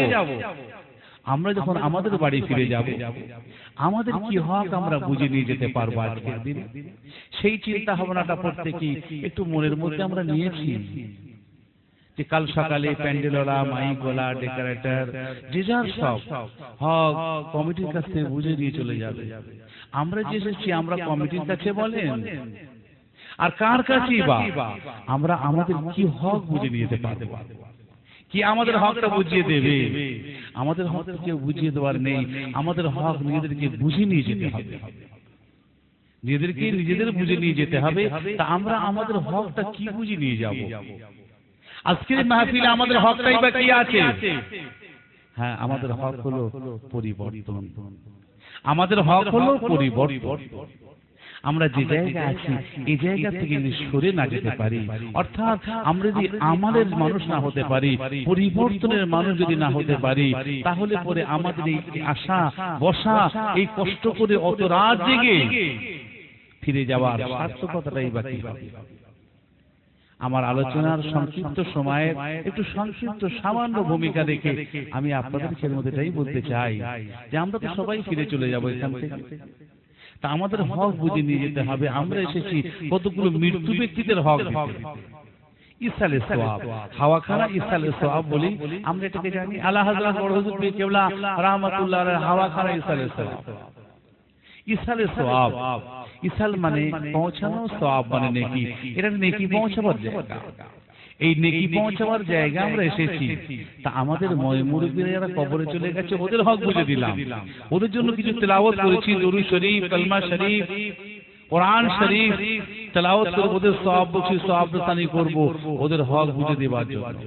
Speaker 2: আমরা যখন আমাদের বাড়ি ফিরে যাব, আমাদের কি হক আমরা বুঝে নিয়ে যেতে পারবো আজকের দিনে? সেই চিন্তা ভাবনাটা প্রত্যেকে একটু মনের মধ্যে আমরা নিয়েছি যে কাল সকালে প্যান্ডেলওয়ালা, মাইকওয়ালা, ডেকোরেটর যে যার সব হক কমিটির কাছ থেকে বুঝে নিয়ে চলে যাবে। আমরা যে এসেছি আমরা কমিটির কাছে বলেন, আর কার কাছেই বা আমরা আমাদের কি হক বুঝে নিয়ে যেতে পারবো? কি আমাদের হকটা বুঝিয়ে দেবে? আমাদের হক কেউ বুঝিয়ে দেওয়ার নেই। আমাদের হক নিজেদেরকে বুঝে নিয়ে যেতে হবে, নিজেদেরকে নিজেদের বুঝে নিয়ে যেতে হবে। তা আমরা আমাদের হকটা কি বুঝে নিয়ে যাব? আজকের মাহফিলে আমাদের হকটাই বা কি আছে? হ্যাঁ, আমাদের হক হলো পরিবর্তন। আমাদের হক হলো পরিবর্তন। আমরা যে জায়গায় আছি এই জায়গা থেকে যদি সরে না যেতে পারি, অর্থাৎ আমরা যদি আমাদের মানুষ না হতে পারি, পরিবর্তনের মানুষ যদি না হতে পারি, তাহলে পরে আমাদের এই আশা বসা, এই কষ্ট করে অত রাত জেগে ফিরে যাওয়ার সার্থকতাটাই বাকি হবে। আমার আলোচনার সংক্ষিপ্ত সময়ের একটু সংক্ষিপ্ত সামান্য ভূমিকা রেখে আমি আপনাদের মধ্যেটাই বলতে চাই যে আমরা তো সবাই ফিরে চলে যাব এখান থেকে। তা আমাদের হক বুঝে নিয়ে যেতে হবে। আমরা এসেছি কতগুলো মৃত্যু ব্যক্তিদের হক দিতে। ইসালে সওয়াব, হাওয়াখানা ইসালে সওয়াব বলি আমরা এটাকে জানি। আলা হযরত বড় হুজুর পীর কেবলা রাহমাতুল্লাহ আলাইহি হাওয়াখানা ইসালে সওয়াব। ইসালে সওয়াব, ইসাল মানে পৌঁছানো, সওয়াব মানে নেকি। এটা নেকি পৌঁছাবার জায়গা। এই নেকি পৌঁছাবার জায়গা আমরা এসেছি। তা আমাদের মুরব্বিরা যারা কবরে চলে গেছে ওদের হক বুঝে দিলাম, ওদের জন্য কিছু তেলাওয়াত করেছি, দরুদ শরীফ, কালমা শরীফ, কোরআন শরীফ তেলাওয়াত করে ওদের সওয়াব বলছি, সওয়াব রসানি করব ওদের হক বুঝে দেওয়ার জন্য।